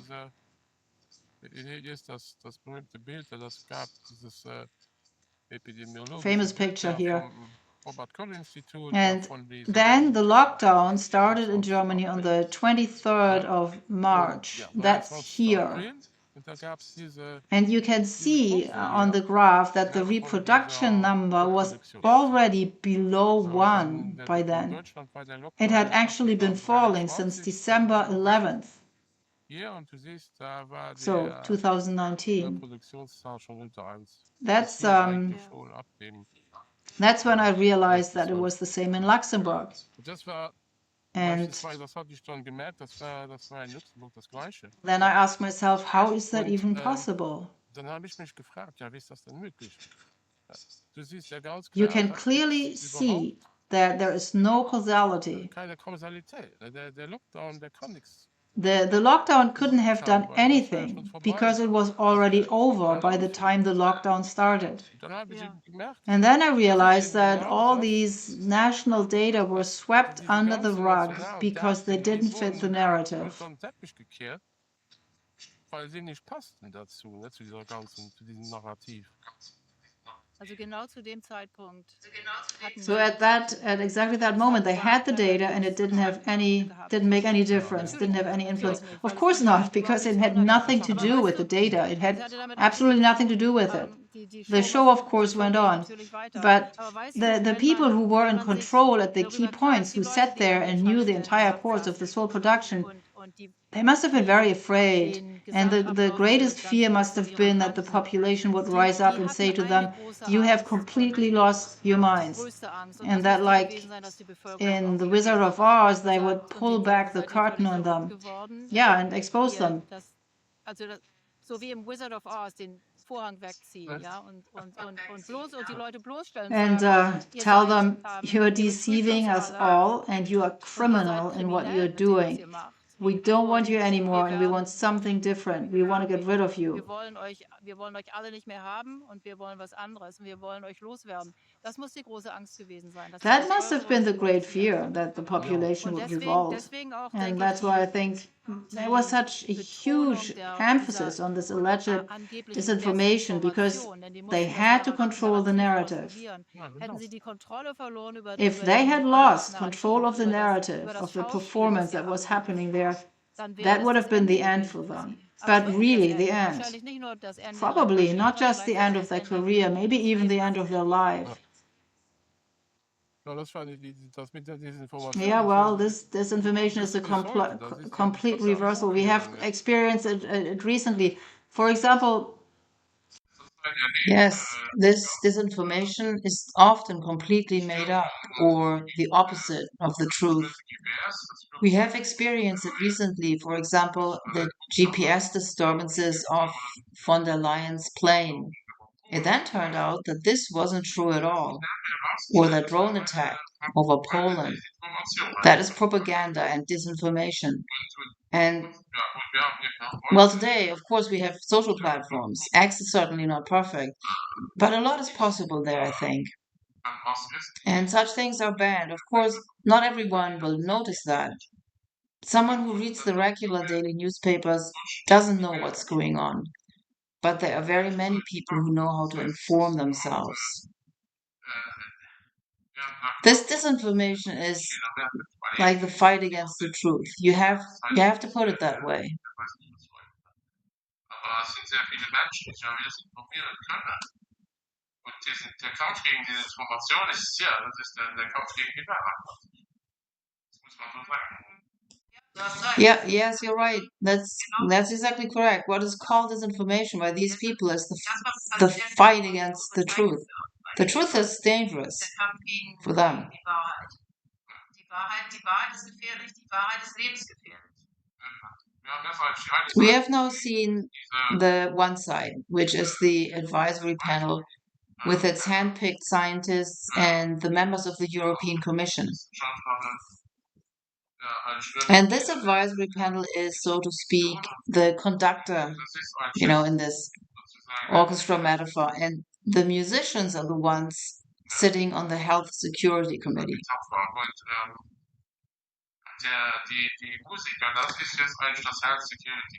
hier ist das berühmte Bild, das es gab, dieses epidemiologische Famous Bild picture ja, here. vom Robert Koch Institut, And von diesen, then the lockdown started in 23. Germany on April. the 23rd Ja? of Und March. ja, That's 23. here. April. Und da gab es diese And you can see Kurve on hier, the graph that the ja, von reproduction dieser number was Reproduktion. already below So, 1 by in then. Deutschland war der It Lockdown had jetzt ab actually been falling since 2023 December begonnen. 11th, Hier, und du siehst, da war so die 2019. Reproduktionszahl schon unter 1. That's Hier eigentlich schon ab dem that's when I realized that it 1.12. was the same in Luxembourg. Und das war And beispielsweise, das hatte ich schon gemerkt, das war in Luxemburg das Gleiche. then I asked myself, how is that Und even possible? Dann habe ich mich gefragt, ja, wie ist das denn möglich? Du siehst ja ganz You klar, can da clearly gibt es see überhaupt that there is no causality. keine Kausalität. Der Lockdown, der kann nichts The lockdown couldn't have gemacht done haben, weil das war ja schon anything vorbei. because it was already over by the time the lockdown started. Und dann habe ich Ja. gemerkt, And then I das ist realized eben that genau all das, these national data were was swept diese under the ganzen rug nationalen because they Daten, die didn't fit the wurden narrative. unter den Teppich gekehrt, weil sie nicht passten dazu, ne, zu diesem Narrativ. Also genau zu dem Zeitpunkt hatten So wir at exactly that moment, they had the data and it didn't make any difference, didn't have any influence. Natürlich nicht, Of weil es course damit not, überhaupt because it nichts zu had tun hatte. nothing to Aber do weißt with the du, data. It es had hatte damit absolutely nothing to do with it. die The Show, show, of course, die Show went ging on. natürlich weiter. But Aber weißt du, the wenn people man, who were wenn in man sich control at the darüber key points, die who Leute, sat die there an den and knew the Schaltstellen entire dort course of this whole saßen production, und die they must have been very afraid. den And the Gesamtablauf greatest dieser fear ganzen must have Vaccinierung been that the kannten, population would rise up die and hatten say to eine them, große you have Angst, completely lost your minds. größte Angst. Und And das that, musste like gewesen sein, dass die Bevölkerung in The aufgegeben Wizard hat. of Oz, they Und would pull ihr back the seid ihr curtain völlig on verrückt them. geworden. Yeah, and expose Ihr, them. so wie im Wizard of Oz den Vorhang wegziehen, ja, und die Leute bloßstellen, And sagen, ihr tell seid, them, you are ihr betrügt uns deceiving us alle all and you are und ihr seid criminal in what kriminell you're mit dem, was doing. ihr macht. We don't want you Und anymore and we wir want something different. We want to get rid of you. wir wollen euch alle nicht mehr haben und wir wollen was anderes und wir wollen euch loswerden. Das muss die große Angst gewesen sein. Dass That must have been the great revolutioniert. fear, that the Ja, population Und would revolt. deswegen auch, And denke ich, that's why I think there was such a huge emphasis on this alleged angeblichen disinformation because Desinformation, denn die they mussten das had to control the Narrativ narrative. konstruieren. ja, Hätten genau. sie die Kontrolle verloren über If über they die had über das lost Narrativ control und of the über narrative, das of the Schauspiel, was performance sie that was abziehen, happening there, dann wäre that das would das have been Ende the end gewesen for für them. sie. Aber But wirklich really, das the Ende. end. Wahrscheinlich nicht nur das Ende Probably ihrer not Karriere, just the end of their gleichzeitig das career, Ende maybe ihres even the Lebens. end of their life. Ja, das fand ich, das mit der Desinformation. Yeah, das well, ist this information is a bis heute, das ist ja complete total reversal. We have umgegangen. experienced it recently. For example, yes, this disinformation is often completely made up or the opposite of the truth. We have experienced it recently, for example, the GPS disturbances of von der Leyen's plane. It then turned out that this wasn't true at all, or the drone attack over Poland. That is propaganda and disinformation. And well, today, of course, we have social platforms. X is certainly not perfect, but a lot is possible there, I think. And such things are banned. Of course, not everyone will notice that. Someone who reads the regular daily newspapers doesn't know what's going on, but there are very many people who know how to inform themselves. This disinformation is like the fight against the truth. You have to put it that way. Der Kampf gegen Desinformation ist der Kampf gegen die Wahrheit. Das muss man so sagen. Yeah, yes, you're right. That's exactly correct. What is called disinformation by these people is the fight against the truth. The truth is dangerous for them. We have now seen the one side, which is the advisory panel with its hand-picked scientists and the members of the European Commission. And this advisory panel is, so to speak, the conductor, in this orchestra metaphor, and the musicians are the ones sitting on the Health Security Committee.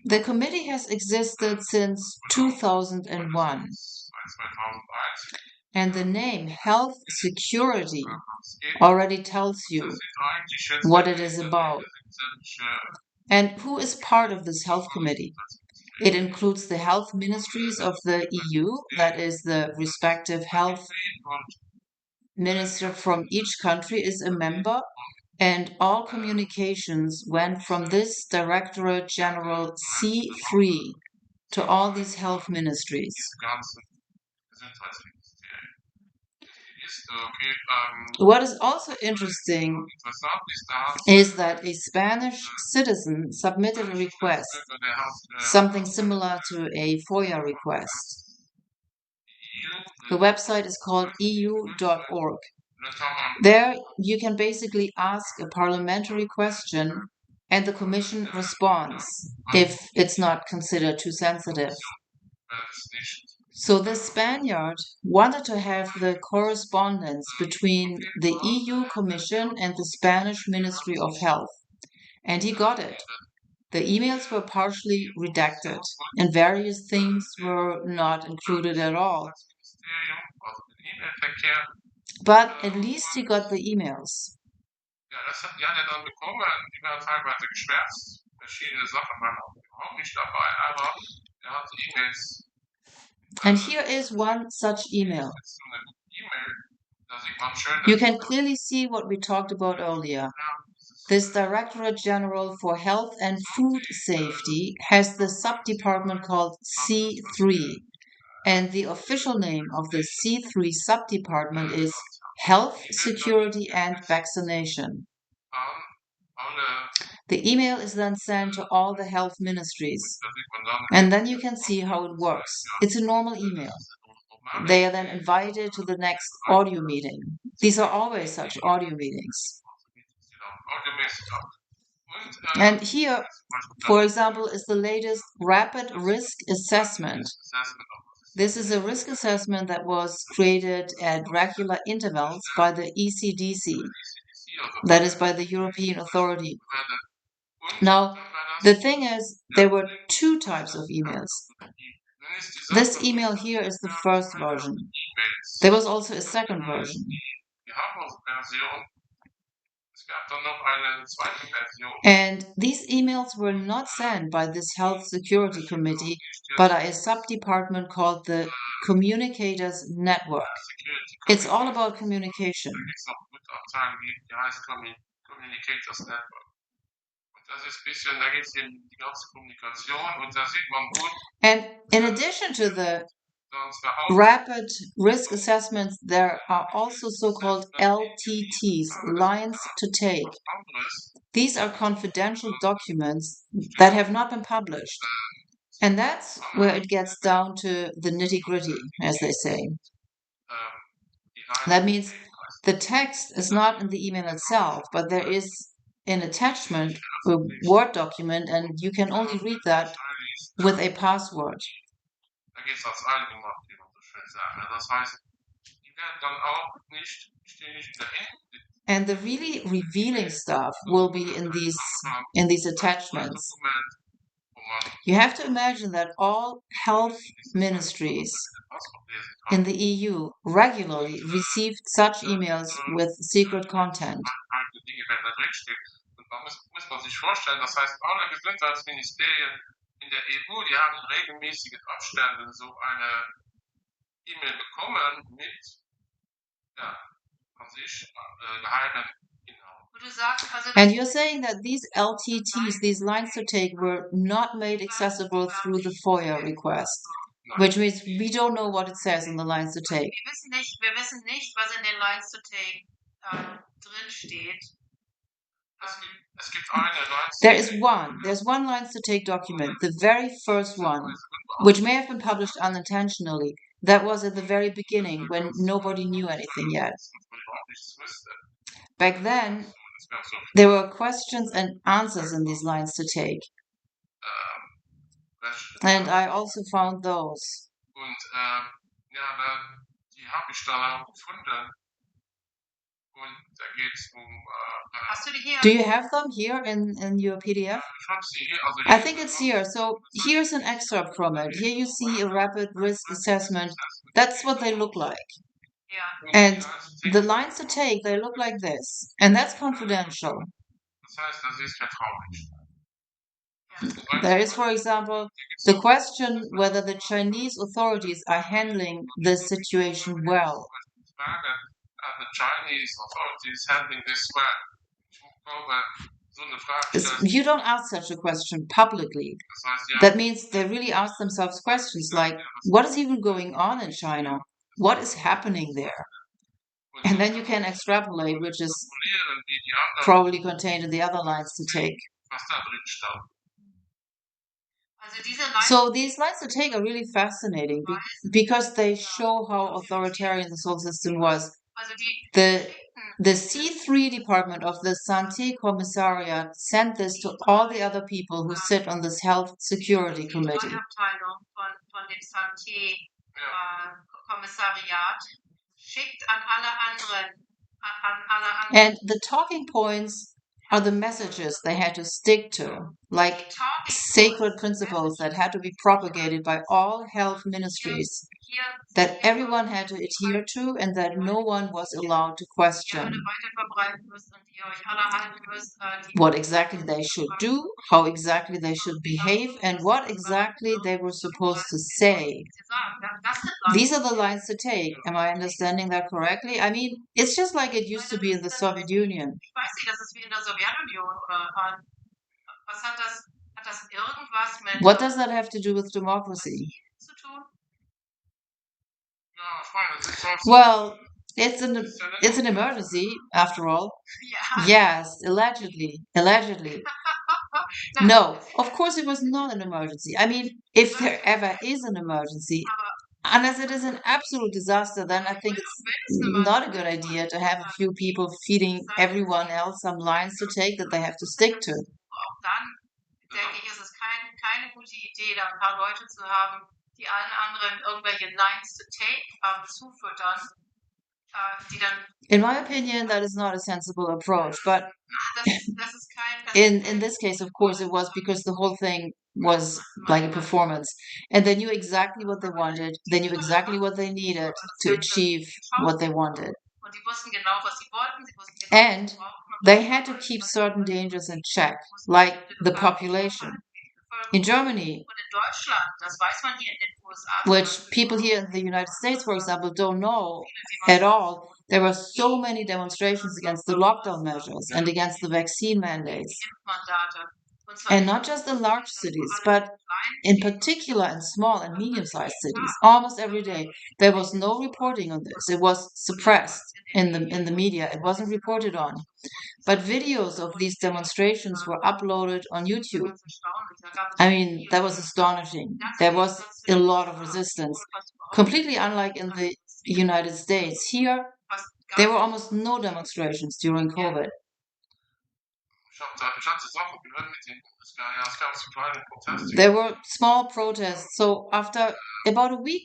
The committee has existed since 2001. And the name Health Security already tells you what it is about. And who is part of this health committee? It includes the health ministries of the EU, that is, the respective health minister from each country is a member, and all communications went from this Directorate General C3 to all these health ministries. What is also interesting is that a Spanish citizen submitted a request, something similar to a FOIA request. The website is called eu.org. There you can basically ask a parliamentary question and the Commission responds if it's not considered too sensitive. So the Spaniard wanted to have the correspondence between the EU Commission and the Spanish Ministry of Health, and he got it. The emails were partially redacted, and various things were not included at all. But at least he got the emails. Die hat er dann bekommen, die waren teilweise geschwärzt. Verschiedene Sachen waren auch überhaupt nicht dabei, aber er hat E-Mails. And here is one such email. You can clearly see what we talked about earlier. This Directorate General for Health and Food Safety has the sub-department called C3, and the official name of the C3 sub-department is Health, Security and Vaccination. The email is then sent to all the health ministries, and then you can see how it works. It's a normal email. They are then invited to the next audio meeting. These are always such audio meetings. And here, for example, is the latest rapid risk assessment. This is a risk assessment that was created at regular intervals by the ECDC, that is by the European Authority. Now, the thing is, there were two types of emails. This email here is the first version. There was also a second version. And these emails were not sent by this Health Security Committee, but by a sub-department called the Communicators Network. It's all about communication. And in addition to the rapid risk assessments, there are also so-called LTTs, lines to take. These are confidential documents that have not been published. And that's where it gets down to the nitty-gritty, as they say. That means the text is not in the email itself, but there is an attachment, a Word document, and you can only read that with a password. And the really revealing stuff will be in these attachments. You have to imagine that all health ministries in the EU regularly received such emails with secret content. Muss man sich vorstellen, das heißt, alle Gesundheitsministerien in der EU, die haben in regelmäßigen Abständen so eine E-Mail bekommen mit, ja, an sich geheimen Inhalten. And you're saying that these LTTs, these lines to take, were not made accessible through the FOIA request, which means we don't know what it says in the lines to take. Wir wissen nicht, was in den lines to take drin steht. There's one lines to take document, the very first one, which may have been published unintentionally. That was at the very beginning when nobody knew anything yet. Back then, there were questions and answers in these lines to take. And I also found those. Do you have them here in your PDF? I think it's here. So here's an excerpt from it. Here you see a rapid risk assessment. That's what they look like. And the lines to take, they look like this. And that's confidential. There is, for example, the question whether the Chinese authorities are handling this situation well. The Chinese authorities handling this well. You don't ask such a question publicly. That means they really ask themselves questions like, what is even going on in China? What is happening there? And then you can extrapolate, which is Formulieren, wie die anderen, probably contained in the other lines to take. was da drin stand. So these lines to take are really fascinating because they show how authoritarian this whole system was. The C3 department of the Santé Commissariat sent this to all the other people who sit on this health security committee. And the talking points are the messages they had to stick to, like sacred principles that had to be propagated by all health ministries, that everyone had to adhere to, and that no one was allowed to question what exactly they should do, how exactly they should behave, and what exactly they were supposed to say. These are the lines to take. Am I understanding that correctly? I mean, it's just like it used to be in the Soviet Union. What does that have to do with democracy? Well, it's an emergency after all. Yes, allegedly. No, of course it was not an emergency. I mean, if there ever is an emergency, unless it is an absolute disaster, then I think it's not a good idea to have a few people feeding everyone else some lines to take that they have to stick to. In my opinion, that is not a sensible approach. But in this case, of course, it was because the whole thing was like a performance. And they knew exactly what they wanted. They knew exactly what they needed to achieve what they wanted. And they had to keep certain dangers in check, like the population. In Germany, which people here in the United States, for example, don't know at all, there were so many demonstrations against the lockdown measures and against the vaccine mandates. And not just in large cities, but in particular in small and medium-sized cities, almost every day. There was no reporting on this. It was suppressed in the media. It wasn't reported on. But videos of these demonstrations were uploaded on YouTube. I mean, that was astonishing. There was a lot of resistance, completely unlike in the United States. Here, there were almost no demonstrations during COVID. There were small protests. So after about a week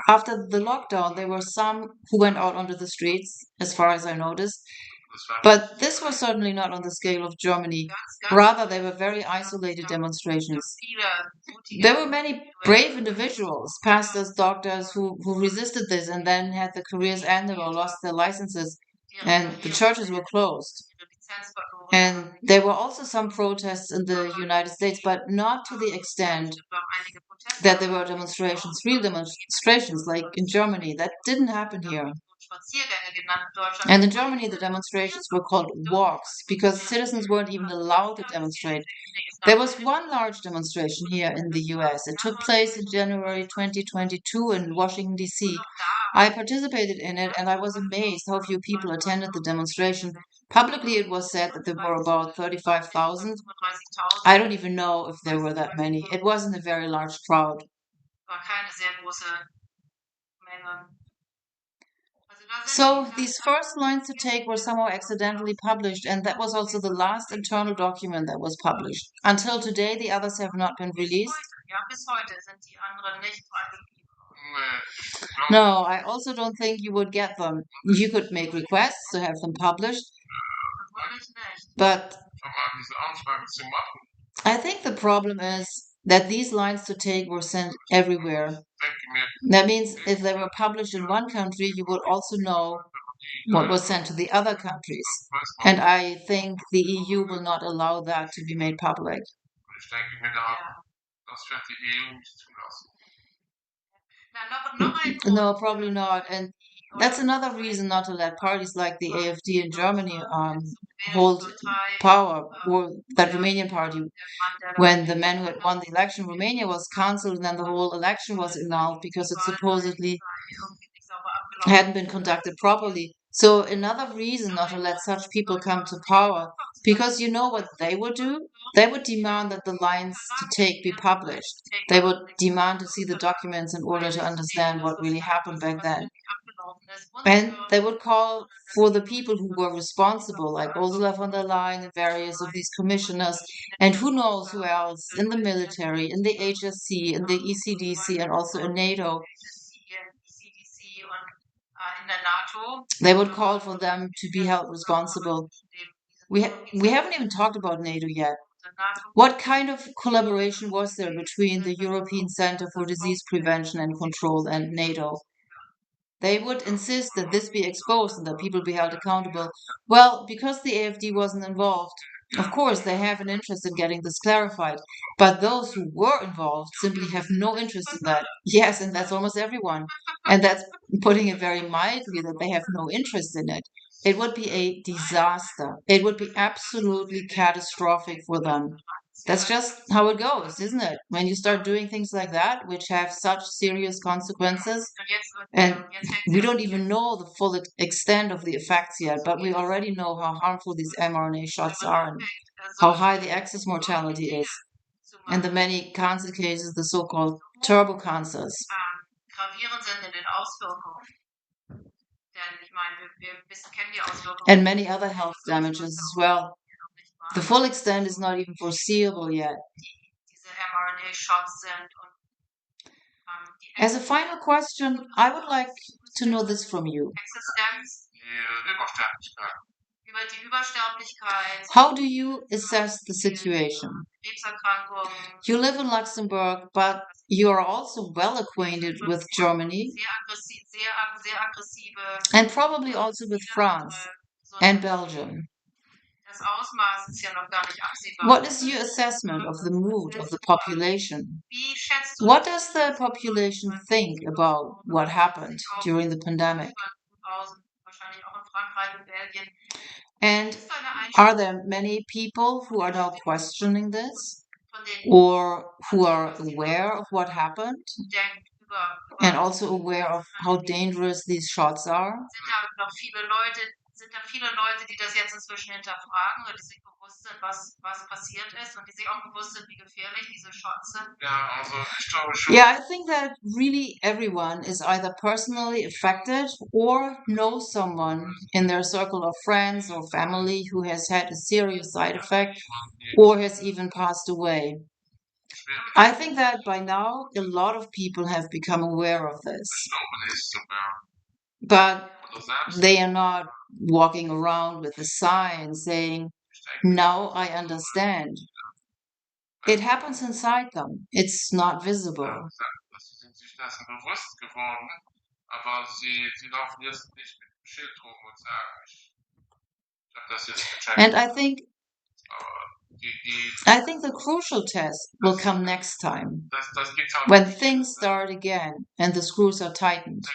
after the lockdown, there were some who went out onto the streets, as far as I noticed. But this was certainly not on the scale of Germany. Rather, they were very isolated demonstrations. There were many brave individuals, pastors, doctors, who resisted this and then had their careers ended or lost their licenses, and the churches were closed. And there were also some protests in the United States, but not to the extent that there were demonstrations, real demonstrations, like in Germany. That didn't happen here. And in Germany, the demonstrations were called walks because citizens weren't even allowed to demonstrate. There was one large demonstration here in the US. It took place in January 2022 in Washington, D.C. I participated in it and I was amazed how few people attended the demonstration. Publicly, it was said that there were about 35,000. I don't even know if there were that many. It wasn't a very large crowd. So these first lines to take were somehow accidentally published, and that was also the last internal document that was published. Until today, the others have not been released. No, I also don't think you would get them. You could make requests to have them published, but I think the problem is that these lines to take were sent everywhere. That means if they were published in one country, you would also know what was sent to the other countries. And I think the EU will not allow that to be made public. No, probably not. And that's another reason not to let parties like the AfD in Germany hold power, or that Romanian party. When the man who had won the election, Romania, was cancelled, and then the whole election was annulled because it supposedly hadn't been conducted properly. So another reason not to let such people come to power, because you know what they would do? They would demand that the lines to take be published. They would demand to see the documents in order to understand what really happened back then. And they would call for the people who were responsible, like Ursula von der Leyen and various of these commissioners, and who knows who else in the military, in the HSC, in the ECDC, and also in NATO. They would call for them to be held responsible. We haven't even talked about NATO yet. What kind of collaboration was there between the European Center for Disease Prevention and Control and NATO? They would insist that this be exposed and that people be held accountable. Well, because the AfD wasn't involved, of course, they have an interest in getting this clarified. But those who were involved simply have no interest in that. Yes, and that's almost everyone. And that's putting it very mildly that they have no interest in it. It would be a disaster. It would be absolutely catastrophic for them. That's just how it goes, isn't it? When you start doing things like that, which have such serious consequences, and we don't even know the full extent of the effects yet, but we already know how harmful these mRNA shots are and how high the excess mortality is, and the many cancer cases, the so-called turbo cancers. And many other health damages as well. The full extent is not even foreseeable yet. As a final question, I would like to know this from you. How do you assess the situation? You live in Luxembourg, but you are also well acquainted with Germany and probably also with France and Belgium. What is your assessment of the mood of the population? What does the population think about what happened during the pandemic? And are there many people who are now questioning this or who are aware of what happened and also aware of how dangerous these shots are? Sind da viele Leute, die das jetzt inzwischen hinterfragen oder die sich bewusst sind, was passiert ist und die sich auch bewusst sind, wie gefährlich diese Shots sind? Yeah, I think that really everyone is either personally affected or knows someone in their circle of friends or family who has had a serious side effect or has even passed away. I think that by now a lot of people have become aware of this. But they are not walking around with a sign saying, "Now I understand." It happens inside them. It's not visible. And I think the crucial test will come next time, when things start again and the screws are tightened.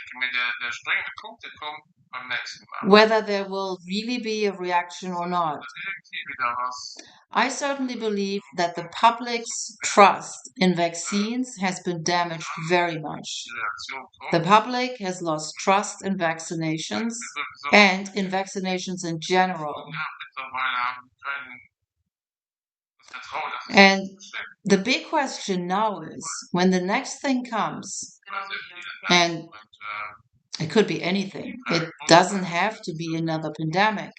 Whether there will really be a reaction or not. I certainly believe that the public's trust in vaccines has been damaged very much. The public has lost trust in vaccinations and in vaccinations in general. And the big question now is, when the next thing comes, and it could be anything. It doesn't have to be another pandemic.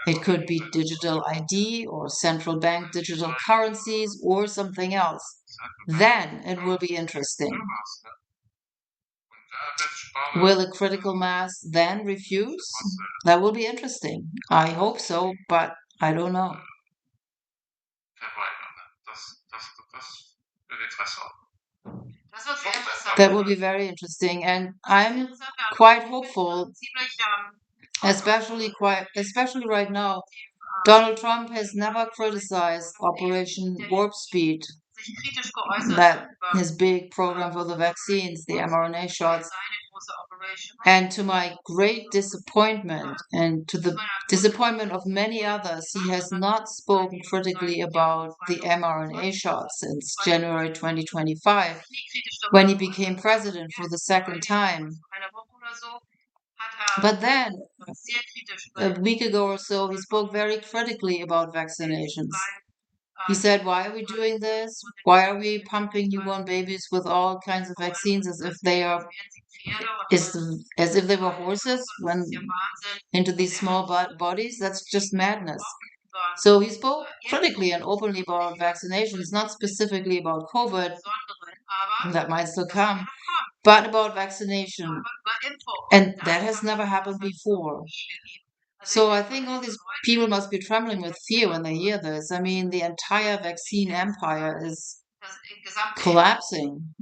It could be digital ID or central bank digital currencies or something else. Then it will be interesting. Will a critical mass then refuse? That will be interesting. I hope so, but I don't know. That will be very interesting, and I'm quite hopeful, especially right now. Donald Trump has never criticized Operation Warp Speed, that his big program for the vaccines, the mRNA shots. And to my great disappointment, and to the disappointment of many others, he has not spoken critically about the mRNA shots since January 2025, when he became president for the second time. But then, a week ago or so, he spoke very critically about vaccinations. He said, "Why are we doing this? Why are we pumping newborn babies with all kinds of vaccines as if they are as if they were horses when into these small bodies? That's just madness." So he spoke critically and openly about vaccinations, not specifically about COVID, that might still come, but about vaccination. And that has never happened before. So I think all these people must be trembling with fear when they hear this. I mean, the entire vaccine empire is collapsing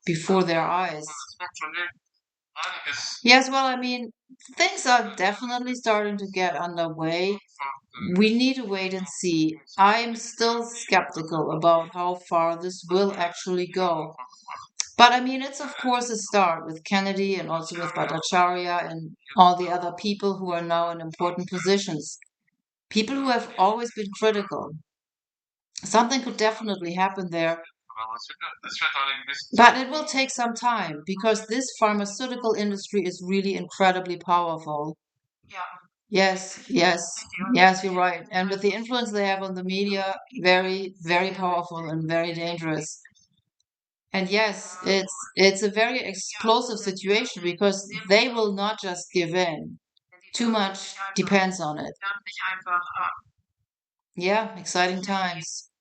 before their eyes. Yes, well, I mean, things are definitely starting to get underway. We need to wait and see. I'm still skeptical about how far this will actually go. But I mean, it's of course a start with Kennedy and also with Bhattacharya and all the other people who are now in important positions. People who have always been critical. Something could definitely happen there, but it will take some time because this pharmaceutical industry is really incredibly powerful. Yes, yes, yes, you're right. And with the influence they have on the media, very, very powerful and very dangerous. And yes, it's a very explosive situation because they will not just give in. Too much depends on it. Yeah, exciting times.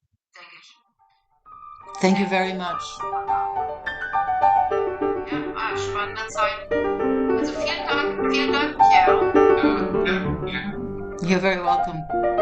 Thank you very much. Ja, spannende Zeiten. Also vielen Dank, Pierre. You're very welcome.